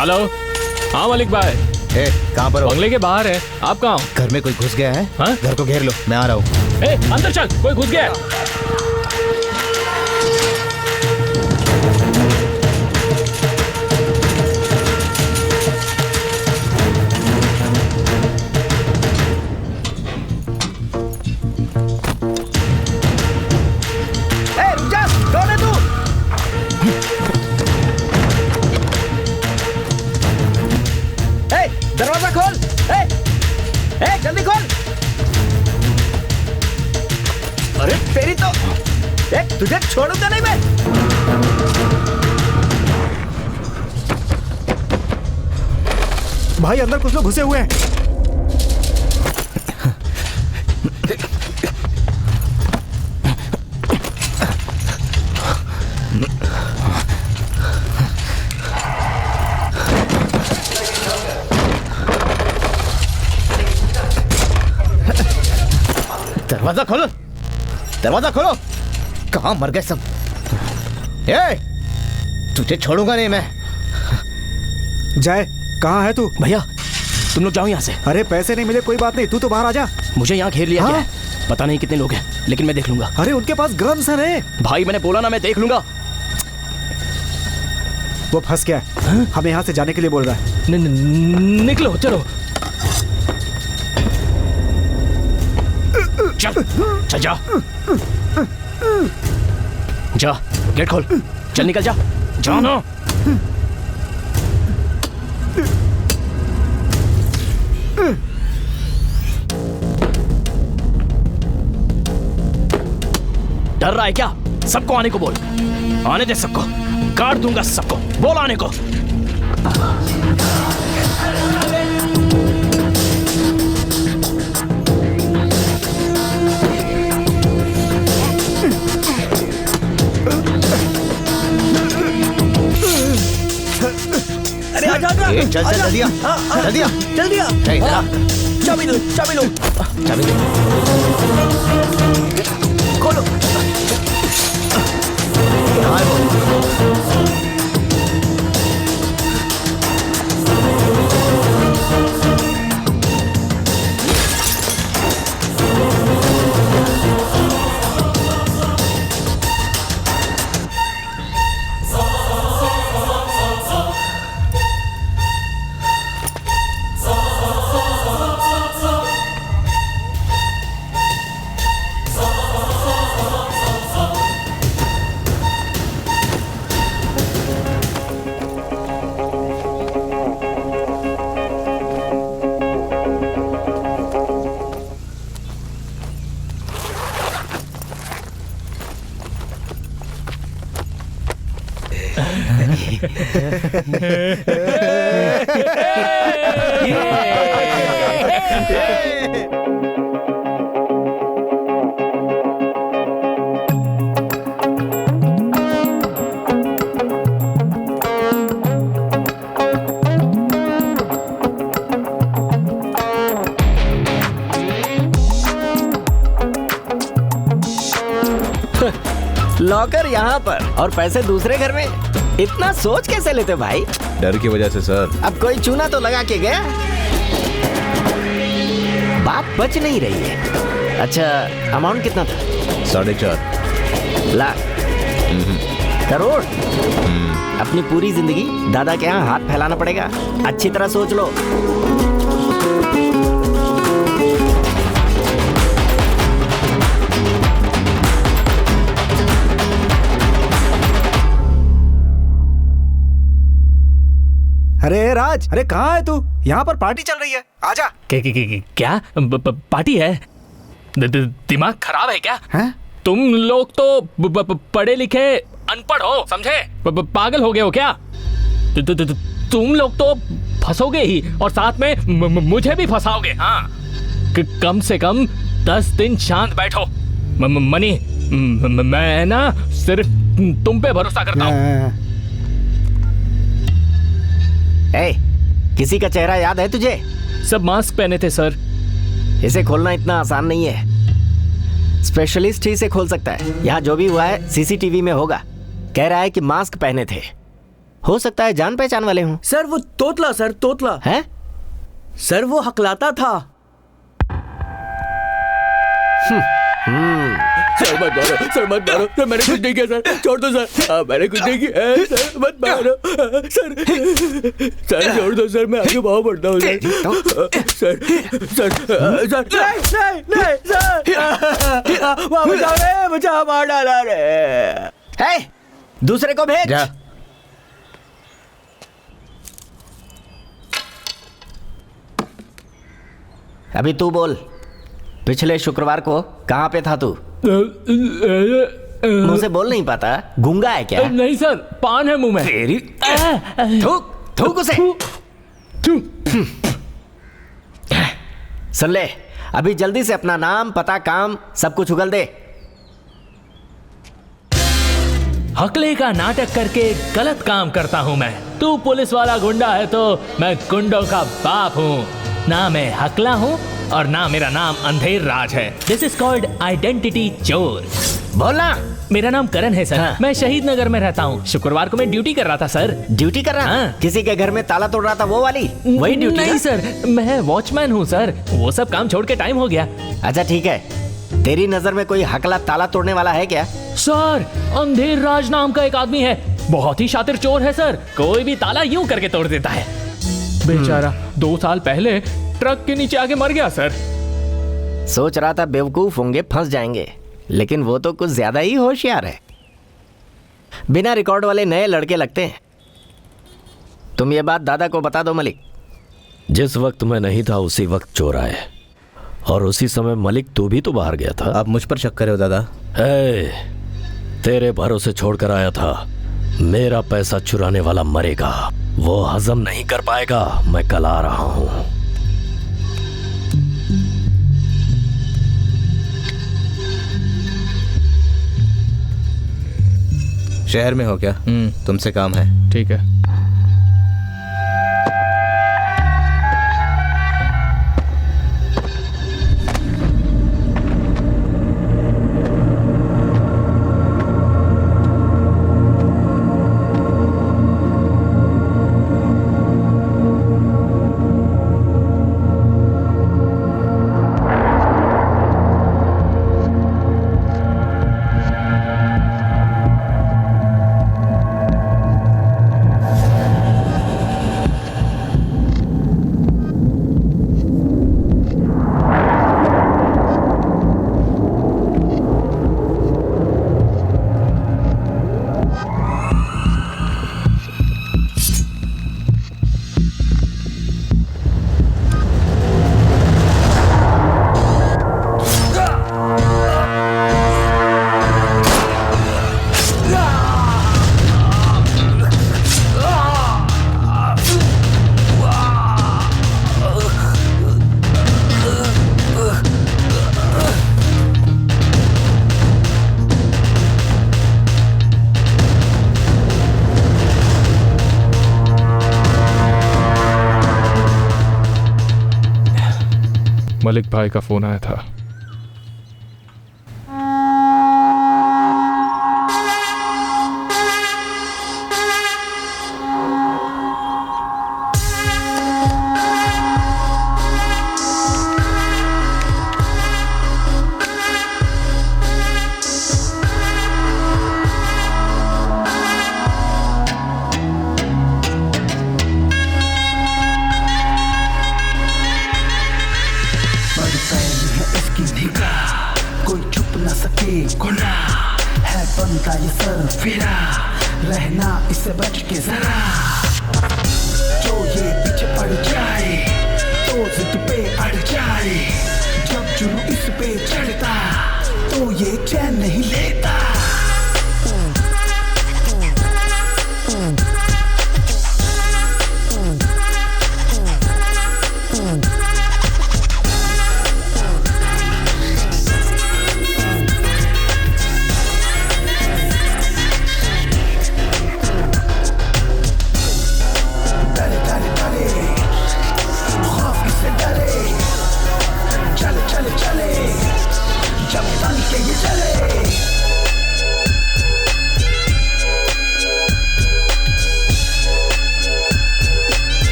हेलो, हाँ मलिक भाई। कहाँ पर हो? बंगले के बाहर है। आप कहाँ हो? घर में कोई घुस गया है? हाँ? घर को घेर लो, मैं आ रहा हूँ। अंदर चल, कोई घुस गया है। दरवाजा खोल। जल्दी खोल। अरे तेरी तो तुझे छोड़ूंगा नहीं मैं। भाई अंदर कुछ लोग घुसे हुए हैं। दरवाजा खोलो, दरवाजा खोलो। कहाँ मर गए सब? तुझे छोड़ूंगा नहीं मैं। जय कहाँ है तू? भैया तुम लोग जाओ यहाँ से। अरे पैसे नहीं मिले कोई बात नहीं, तू तो बाहर आ जा। मुझे यहाँ घेर लिया गया है। पता नहीं कितने लोग हैं, लेकिन मैं देख लूंगा। अरे उनके पास गन्स हैं। भाई मैंने बोला ना, मैं देख लूंगा। वो फंस गया है, हमें यहाँ से जाने के लिए बोल रहा है। निकलो चलो। चल चल जा जा, गेट खोल। चल निकल जा, जाओ ना। डर रहा है क्या? सबको आने को बोल। आने दे सबको, काट दूंगा सबको। बोल आने को। अरे आजा आजा। चल चल जल्दी आ, जल्दी आ, जल्दी आ। चाबी लो, चाबी लो, चाबी दे। खोलो। कहाँ है वो? लॉकर यहाँ पर और पैसे दूसरे घर में, इतना सोच कैसे लेते भाई? डर की वजह से सर। अब कोई चूना तो लगा के गया। बात बच नहीं रही है। अच्छा, अमाउंट कितना था? 4.5 लाख। करोड़। अपनी पूरी जिंदगी दादा के यहाँ हाथ फैलाना पड़ेगा। अच्छी तरह सोच लो। अरे राज, अरे कहाँ है तू? यहाँ पर पार्टी चल रही है, आजा। क्या पार्टी है? दिमाग खराब है क्या? हैं? तुम लोग तो पढ़े लिखे अनपढ़ हो, समझे? पागल हो गए हो क्या? तुम लोग तो फंसोगे ही और साथ में मुझे भी फंसाओगे। हाँ, कम से कम 10 दिन शांत बैठो। मनी, मैं ना सिर्फ तुम पे भरोसा करता हूँ। किसी का चेहरा याद है तुझे? सब मास्क पहने थे सर। इसे खोलना इतना आसान नहीं है, स्पेशलिस्ट ही इसे खोल सकता है। यहाँ जो भी हुआ है सीसीटीवी में होगा। कह रहा है कि मास्क पहने थे, हो सकता है जान पहचान वाले हों। सर वो तोतला, सर तोतला है सर, वो हकलाता था। सर मत मारो, सर मत मारो, सर मैंने कुछ नहीं किया सर, छोड़ दो सर। मैंने कुछ नहीं किया सर, मत मारो सर, सर छोड़ दो सर, मैं आगे बहुत बढ़ता हूँ सर। सर सर सर नहीं सर, बचाओ रे, बचाओ, मार डाला रे। दूसरे को भेज। जा। अभी तू बोल, पिछले शुक्रवार को कहाँ पे था तू? मुझसे बोल नहीं पाता? गूंगा है क्या? नहीं सर, पान है मुंह में। तेरी थूक थूक उसे। सुन ले, अभी जल्दी से अपना नाम, पता, काम सब कुछ उगल दे। हकले का नाटक करके गलत काम करता हूँ मैं। तू पुलिस वाला गुंडा है तो मैं गुंडों का बाप हूँ। ना मैं हकला हूँ और ना मेरा नाम अंधेर राज है। दिस इज कॉल्ड आइडेंटिटी चोर। बोलना। मेरा नाम करण है सर। हाँ। मैं शहीद नगर में रहता हूँ। शुक्रवार को मैं ड्यूटी कर रहा था सर। ड्यूटी कर रहा? हाँ। किसी के घर में ताला तोड़ रहा था, वो वाली? वही ड्यूटी? नहीं सर, मैं वॉचमैन हूँ सर। वो सब काम छोड़ के टाइम हो गया। अच्छा ठीक है, तेरी नजर में कोई हकला ताला तोड़ने वाला है क्या? सर, अंधेर राज नाम का एक आदमी है, बहुत ही शातिर चोर है सर। कोई भी ताला यूं करके तोड़ देता है। बेचारा 2 साल पहले ट्रक के नीचे आके मर गया सर। सोच रहा था बेवकूफ होंगे, फंस जाएंगे, लेकिन वो तो कुछ ज्यादा ही होशियार है। बिना रिकॉर्ड वाले नए लड़के लगते हैं। तुम ये बात दादा को बता दो मलिक। जिस वक्त मैं नहीं था उसी वक्त चोर आए, और उसी समय मलिक तू भी तो बाहर गया था। आप मुझ पर शक करे हो दादा? तेरे भरोसे छोड़कर आया था। मेरा पैसा चुराने वाला मरेगा, वो हजम नहीं कर पाएगा। मैं कल आ रहा हूं। शहर में हो क्या? तुमसे काम है। ठीक है। मलिक भाई का फोन आया था। रहना इससे बच के जरा, जो ये पीछे पड़ जाए तो जिद पे अड़ जाए, जब जुनून इस पे चढ़ता तो ये चैन नहीं लेता।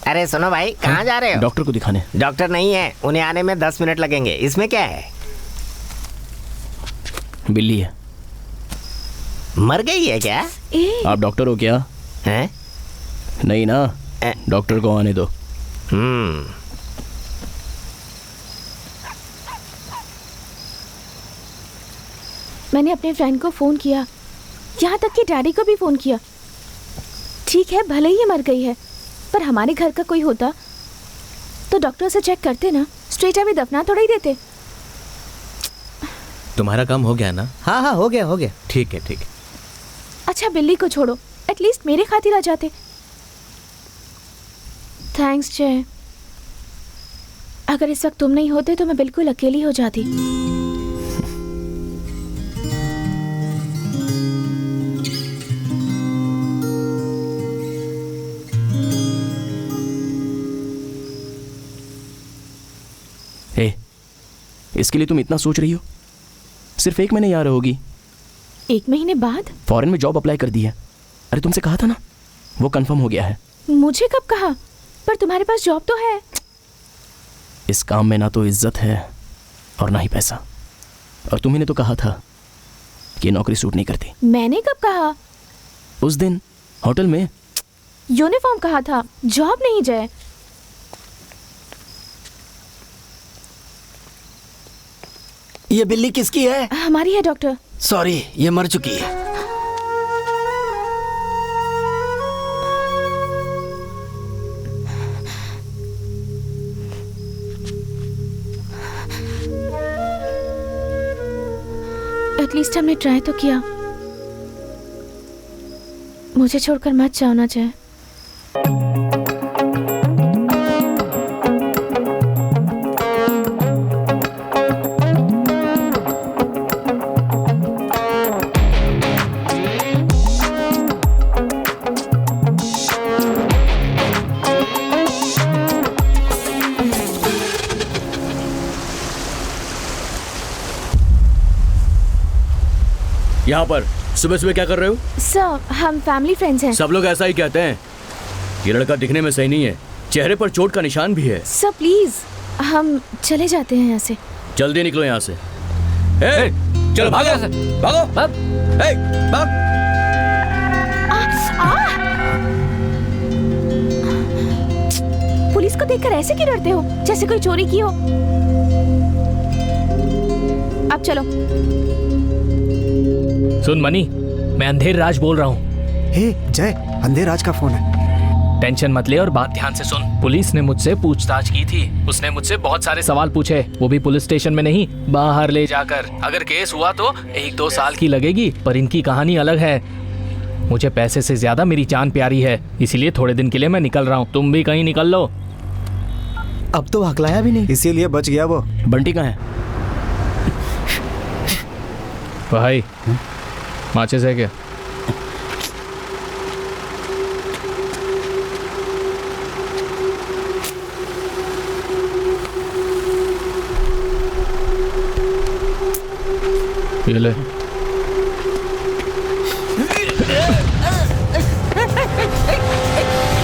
अरे सुनो भाई, कहाँ जा रहे हो? डॉक्टर को दिखाने। डॉक्टर नहीं है, उन्हें आने में 10 मिनट लगेंगे। इसमें क्या है? बिल्ली है। मर गई है क्या? आप डॉक्टर हो क्या? हैं? नहीं ना, डॉक्टर को आने दो। मैंने अपने फ्रेंड को फोन किया, यहाँ तक कि डैडी को भी फोन किया। ठीक है, भले ही मर गई है, पर हमारे घर का कोई होता तो डॉक्टर से चेक करते ना, स्ट्रेट अवे दफना थोड़ा ही देते। तुम्हारा काम हो गया ना? हाँ हाँ, हो गया हो गया। ठीक है ठीक है। अच्छा बिल्ली को छोड़ो, एटलीस्ट मेरे खातिर आ जाते। थैंक्स जय, अगर इस वक्त तुम नहीं होते तो मैं बिल्कुल अकेली हो जाती। इसके लिए तुम इतना सोच रही हो? सिर्फ 1 महीने यहाँ रहोगी। 1 महीने बाद? फॉरेन में जॉब अप्लाई कर दी है। अरे तुमसे कहा था ना, वो कंफर्म हो गया है। मुझे कब कहा? पर तुम्हारे पास जॉब तो है। इस काम में ना तो इज्जत है और ना ही पैसा। और तुम्ही ने तो कहा था कि नौकरी सूट नहीं करती। मैंने कब कहा? उस दिन होटल में। यूनिफॉर्म कहा था, जॉब नहीं जय। ये बिल्ली किसकी है? हमारी है डॉक्टर। सॉरी, ये मर चुकी है। एटलीस्ट हमने ट्राई तो किया। मुझे छोड़कर मत जाओ ना जय। यहाँ पर सुबह सुबह क्या कर रहे हो? सर, हम फैमिली फ्रेंड्स हैं। सब लोग ऐसा ही कहते हैं। ये लड़का दिखने में सही नहीं है, चेहरे पर चोट का निशान भी है। सर प्लीज, हम चले जाते हैं यहाँ से। जल्दी निकलो यहाँ से। चलो भागो, भागो, भाग, भाग। पुलिस को देखकर ऐसे क्यों डरते हो, जैसे कोई चोरी की हो? अब चलो। सुन मनी, मैं अंधेर राज बोल रहा हूँ। हे जय, अंधेर राज का फोन है। टेंशन मत ले और बात ध्यान से सुन। पुलिस ने मुझसे पूछताछ की थी। उसने मुझसे बहुत सारे सवाल पूछे, वो भी पुलिस स्टेशन में नहीं, बाहर ले जाकर। अगर केस हुआ तो 1-2 साल की लगेगी, पर इनकी कहानी अलग है। मुझे पैसे से ज्यादा मेरी जान प्यारी है, इसीलिए थोड़े दिन के लिए मैं निकल रहा हूँ। तुम भी कहीं निकल लो। अब तो हकलाया भी नहीं, इसीलिए बच गया वो। बंटी कहाँ है? भाई माचिस है क्या? ये ले। क्या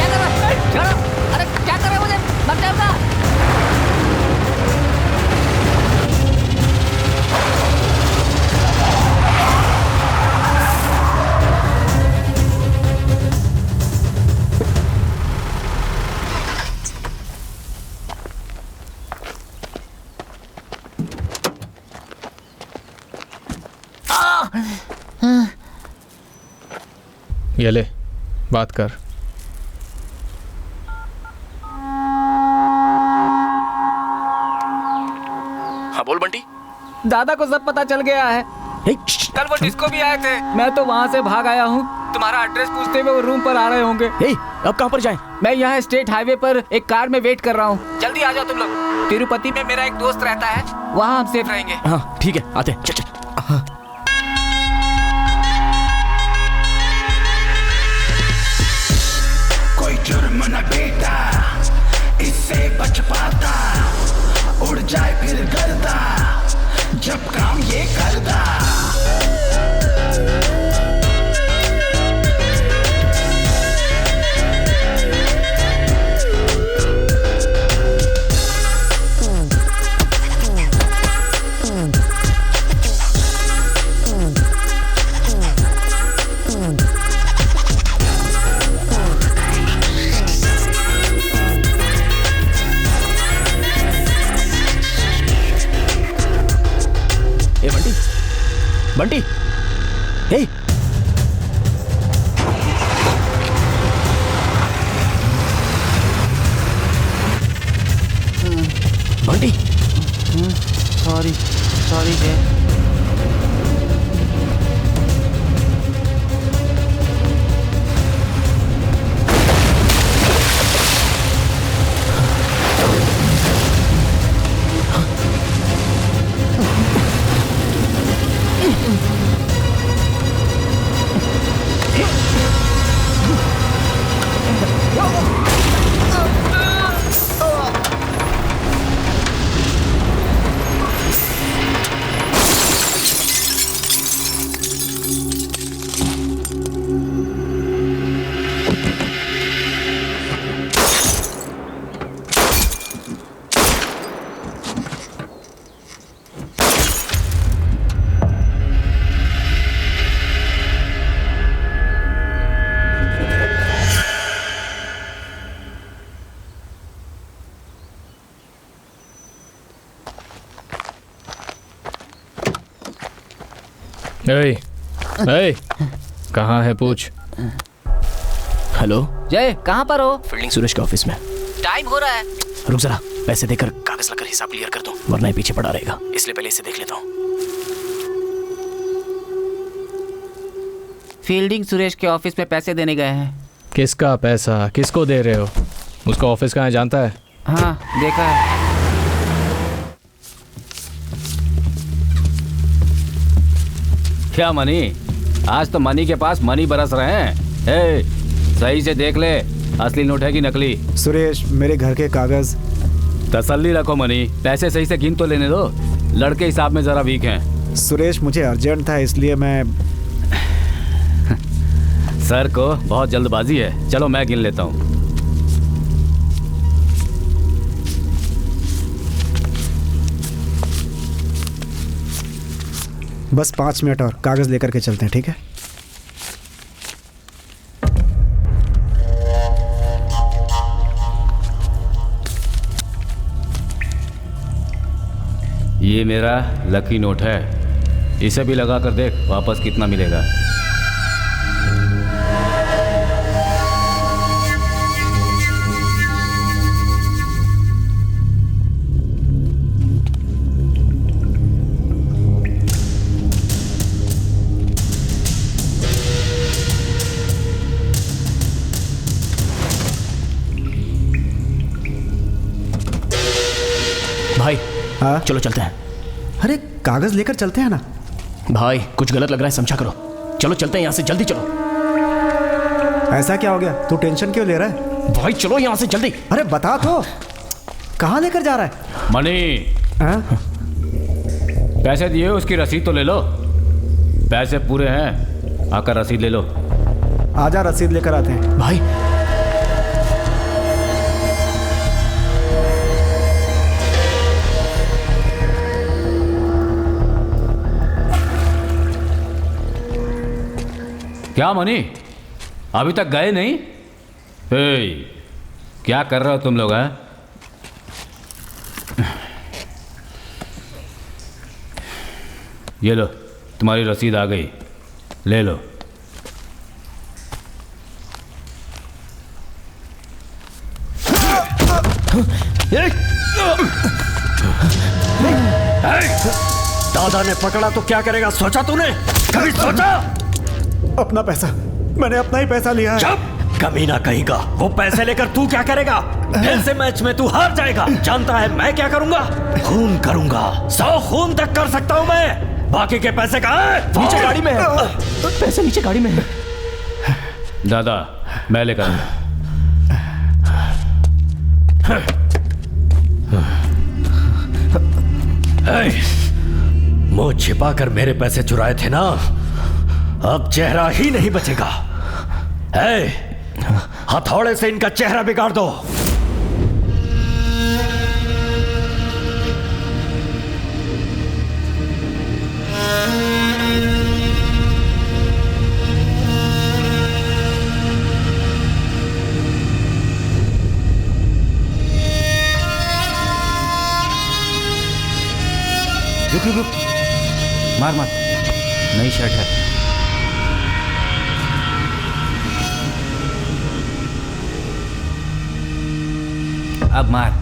कर रहा है? छोड़ो! अरे क्या कर रहा है? मुझे मर जाऊंगा। ये ले, बात कर। हाँ बोल बंटी। दादा को सब पता चल गया है। कल वो डिस्को भी आए थे, मैं तो वहाँ से भाग आया हूँ। तुम्हारा एड्रेस पूछते हुए वो रूम पर आ रहे होंगे। अब कहाँ पर जाएं? मैं यहाँ स्टेट हाईवे पर एक कार में वेट कर रहा हूँ। जल्दी आ जाओ तुम लोग। तिरुपति में मेरा एक दोस्त रहता है, वहाँ हम सेफ रहेंगे। हाँ ठीक है, आते हैं। चल। कोई जुर्म न बेटा इससे बच पाता, उड़ जाए फिर गर्दा जब काम ये करदा। बंटी, हे बंटी। सॉरी जय। कहाँ है पूछ। हेलो जय, कहाँ पर हो? फील्डिंग सुरेश के ऑफिस में। टाइम हो रहा है। रुक जरा, पैसे देकर कागज लाकर हिसाब क्लियर कर दो, वरना ये पीछे पड़ा रहेगा। इसलिए पहले इसे देख लेता हूँ। फील्डिंग सुरेश के ऑफिस में पैसे देने गए हैं। किसका पैसा? किसको दे रहे हो? उसका ऑफिस कहाँ है जानता है? हाँ देखा है। क्या मनी? आज तो मनी के पास मनी बरस रहे हैं। सही से देख ले, असली नोट है कि नकली। सुरेश, मेरे घर के कागज। तसल्ली रखो मनी, पैसे सही से गिन तो लेने दो। लड़के हिसाब में जरा वीक हैं। सुरेश, मुझे अर्जेंट था इसलिए मैं सर को बहुत जल्दबाजी है। चलो मैं गिन लेता हूँ। बस 5 मिनट और कागज लेकर के चलते हैं, ठीक है? ये मेरा लकी नोट है, इसे भी लगा कर देख वापस कितना मिलेगा। भाई हाँ चलो चलते हैं। अरे कागज लेकर चलते हैं ना। भाई कुछ गलत लग रहा है, समझा करो। चलो चलते हैं यहाँ से, जल्दी चलो। ऐसा क्या हो गया, तू टेंशन क्यों ले रहा है? भाई चलो यहाँ से जल्दी। अरे बता तो, कहाँ लेकर जा रहा है? मनी, पैसे दिए, उसकी रसीद तो ले लो। पैसे पूरे हैं, आकर रसीद ले लो। आजा रसीद लेकर आते हैं। भाई क्या मनी, अभी तक गए नहीं? क्या कर रहे हो तुम लोग? हैं ये लो, तुम्हारी रसीद आ गई, ले लो। दादा ने पकड़ा तो क्या करेगा, सोचा तूने? कभी सोचा? अपना पैसा, मैंने अपना ही पैसा लिया है। चुप, कमीना कहेगा। वो पैसे लेकर तू क्या करेगा? ऐसे मैच में तू हार जाएगा। जानता है मैं क्या करूंगा? खून करूंगा, 100 खून तक कर सकता हूं मैं। बाकी के पैसे कहाँ हैं? नीचे गाड़ी में है। पैसे नीचे गाड़ी में है। दादा मैं लेकर आऊंगा। मुंह छिपाकर मेरे पैसे चुराए थे ना, अब चेहरा ही नहीं बचेगा। हथौड़े से इनका चेहरा बिगाड़ दो। रुक रुक रुक, मार मार, नई शर्ट है। अब मार।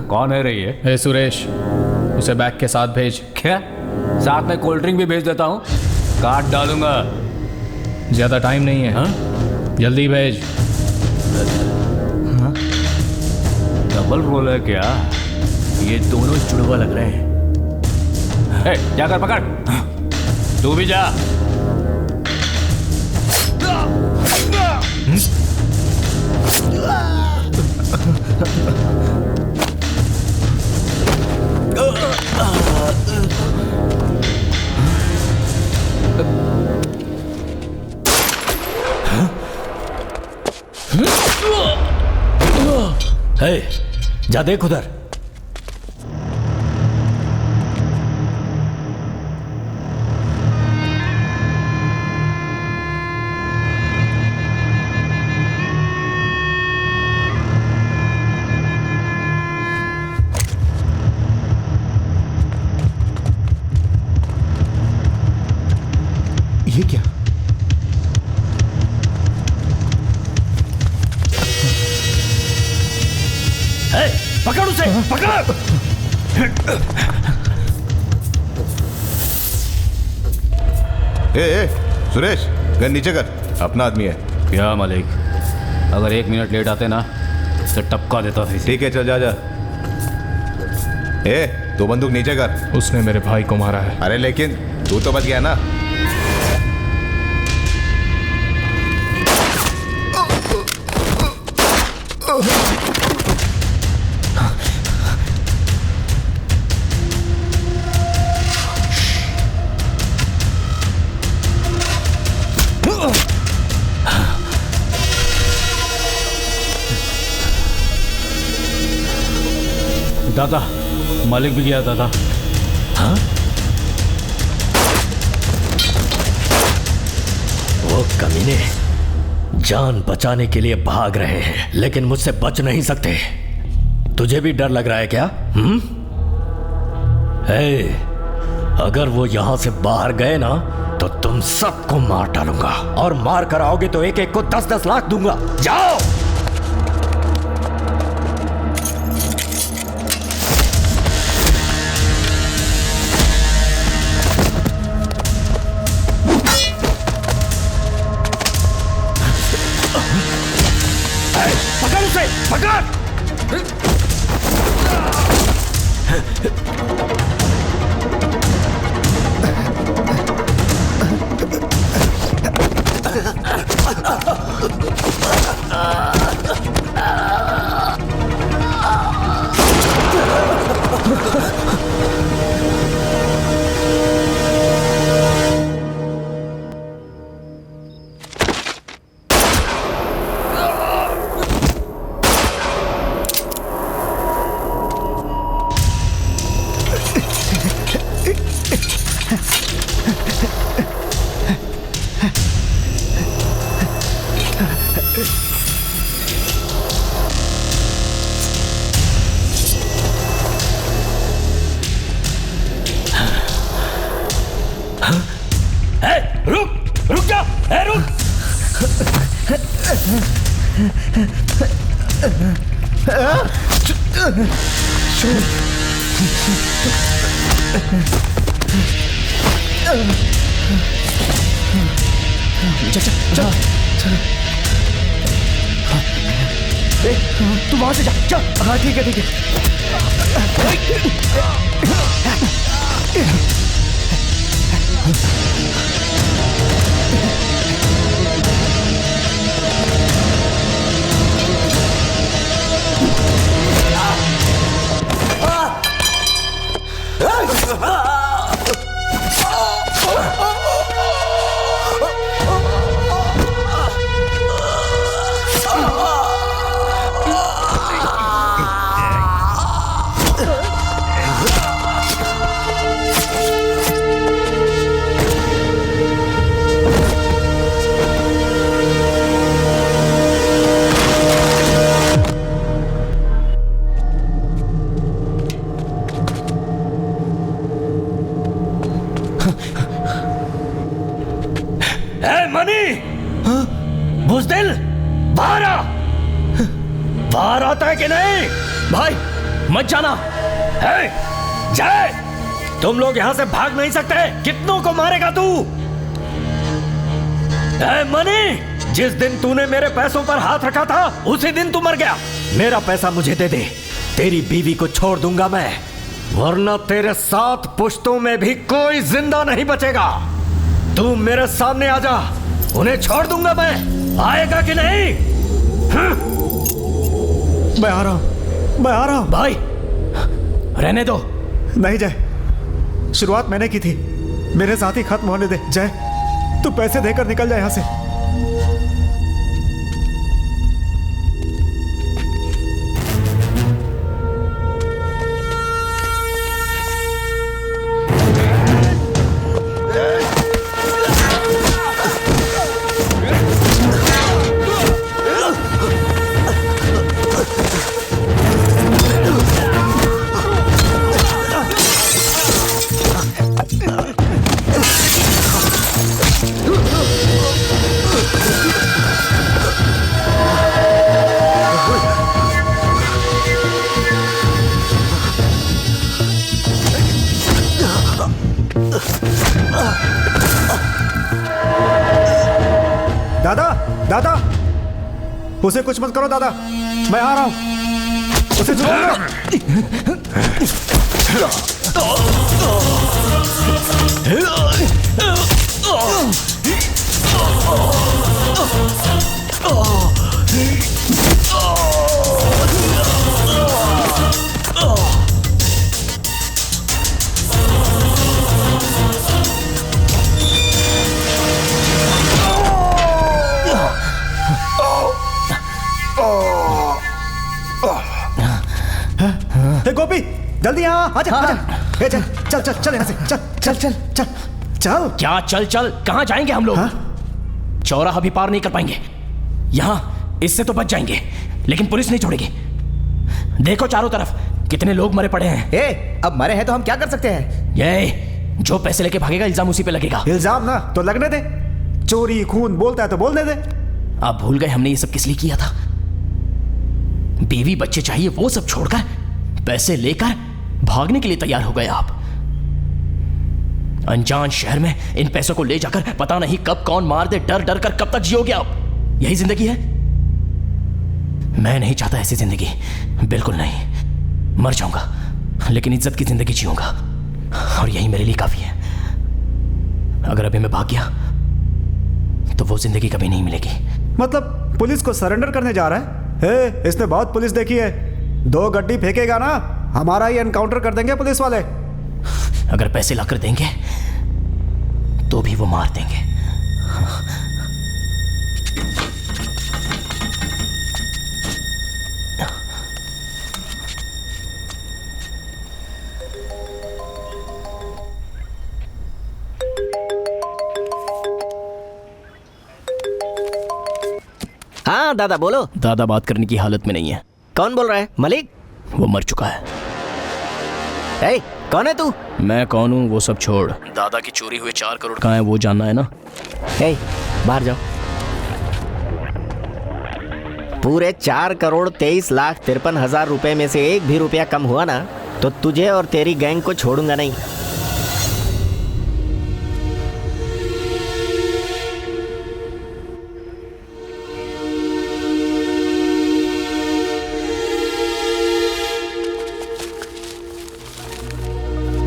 कौन है रही है? हे सुरेश, उसे बैग के साथ भेज। क्या? साथ में कोल्ड ड्रिंक भी भेज देता हूँ, काट डालूंगा। ज्यादा टाइम नहीं है। जल्दी भेज। डबल रोल है क्या? ये दोनों जुड़वा लग रहे हैं। जाकर पकड़, तू भी जा। जा देख उधर। ये क्या? पकड़ उसे, पकड़। सुरेश, गन नीचे कर, अपना आदमी है। क्या मालिक, अगर 1 मिनट लेट आते ना तो टपका देता था। ठीक है, चल जा जा। तू बंदूक नीचे कर। उसने मेरे भाई को मारा है। अरे लेकिन तू तो बच गया ना। दादा, मालिक भी गया दादा। हाँ? वो कमीने जान बचाने के लिए भाग रहे हैं, लेकिन मुझसे बच नहीं सकते। तुझे भी डर लग रहा है क्या? अगर वो यहां से बाहर गए ना तो तुम सबको मार डालूंगा, और मार कर आओगे तो एक एक को 10-10 लाख दूंगा। जाओ। पकड़ उसे, पकड़। रुक जा, रुक। तू वहां से जा, चल। हाँ ठीक है, ठीक है। बुज़दिल, बाहर आ। बाहर आता है कि नहीं? भाई मत जाना। जय, तुम लोग यहां से भाग नहीं सकते। कितनों को मारेगा तू? मनी, जिस दिन तूने मेरे पैसों पर हाथ रखा था उसी दिन तू मर गया। मेरा पैसा मुझे दे दे, तेरी बीवी को छोड़ दूंगा मैं, वरना तेरे 7 पुश्तों में भी कोई जिंदा नहीं बचेगा। तू मेरे सामने आ जा, उन्हें छोड़ दूंगा मैं। आएगा कि नहीं? मैं आ रहा हूं, मैं आ रहा हूं। भाई रहने दो। नहीं जय, शुरुआत मैंने की थी, मेरे साथ ही खत्म होने दे। जय, तू पैसे देकर निकल जा यहां से। दादा, दादा, उसे कुछ मत करो दादा, मैं आ रहा हूं। उसे गोपी, जल्दी यहाँ आजा आजा। ए, चल चल चल चल यहाँ से, चल चल चल चल चल। क्या चल चल? कहाँ जाएंगे हम लोग? चौराहा भी पार नहीं कर पाएंगे। यहाँ इससे तो बच जाएंगे, लेकिन पुलिस नहीं छोड़ेगी। देखो चारों तरफ कितने लोग मरे पड़े हैं। अब मरे हैं तो हम क्या कर सकते हैं? ये जो पैसे लेके भागेगा इल्जाम उसी पे लगेगा। इल्जाम ना तो लगने दे, चोरी खून बोलता है तो बोलने दे। आप भूल गए हमने ये सब किस लिए किया था? बीवी बच्चे चाहिए वो सब छोड़कर पैसे लेकर भागने के लिए तैयार हो गए आप। अनजान शहर में इन पैसों को ले जाकर पता नहीं कब कौन मार दे, डर डर कर कब तक जियोगे आप? यही जिंदगी है? मैं नहीं चाहता ऐसी जिंदगी, बिल्कुल नहीं। मर जाऊंगा लेकिन इज्जत की जिंदगी जीऊंगा, और यही मेरे लिए काफी है। अगर अभी मैं भाग गया तो वो जिंदगी कभी नहीं मिलेगी। मतलब पुलिस को सरेंडर करने जा रहा है? इसने बहुत पुलिस देखी है, 2 गड्डी फेंकेगा ना हमारा ही एनकाउंटर कर देंगे पुलिस वाले। अगर पैसे लाकर देंगे तो भी वो मार देंगे। हाँ दादा बोलो। दादा बात करने की हालत में नहीं है। कौन बोल रहा है? मलिक? वो मर चुका है। ए, कौन है तू? मैं कौन हूँ वो सब छोड़, दादा की चोरी हुए 4 करोड़ कहाँ है वो जानना है ना। ए, बाहर जाओ। पूरे 4 करोड़ 23 लाख 53 हजार रुपए में से एक भी रुपया कम हुआ ना तो तुझे और तेरी गैंग को छोड़ूंगा नहीं।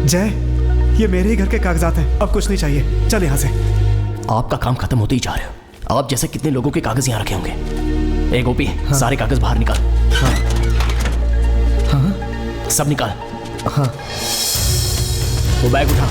जय, ये मेरे ही घर के कागजात हैं, अब कुछ नहीं चाहिए, चल यहाँ से। आपका काम खत्म होते ही जा रहे हो। आप जैसे कितने लोगों के कागज यहाँ रखे होंगे। ए गोपी, सारे कागज बाहर निकाल। हाँ। सब निकाल। हाँ। वो बैग उठा।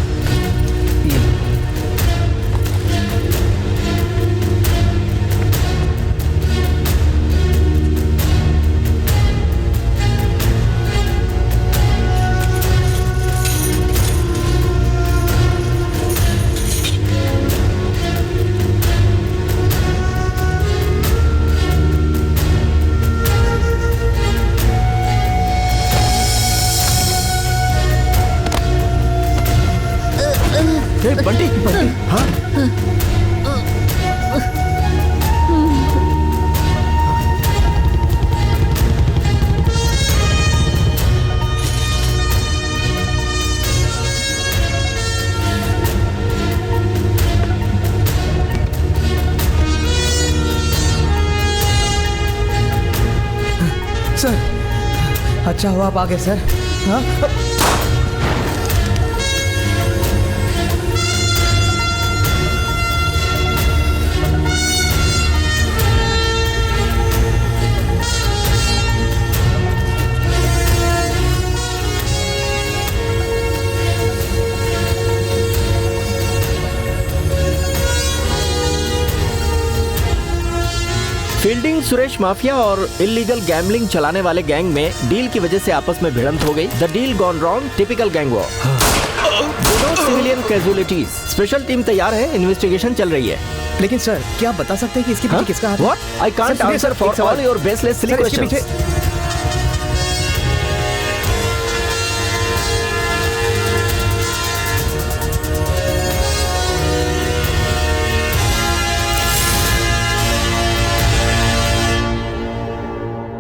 बंटी, हाँ? सर, अच्छा हुआ आप आ गए सर। हाँ? फील्डिंग सुरेश माफिया और इलीगल गैम्बलिंग चलाने वाले गैंग में डील की वजह से आपस में भिड़ंत हो गई। The deal gone wrong, typical gang war. Civilian casualties. Special team तैयार है, इन्वेस्टिगेशन चल रही है। लेकिन सर क्या आप बता सकते हैं कि इसके पीछे किसका हाथ है? What? I can't answer for all your baseless silly questions.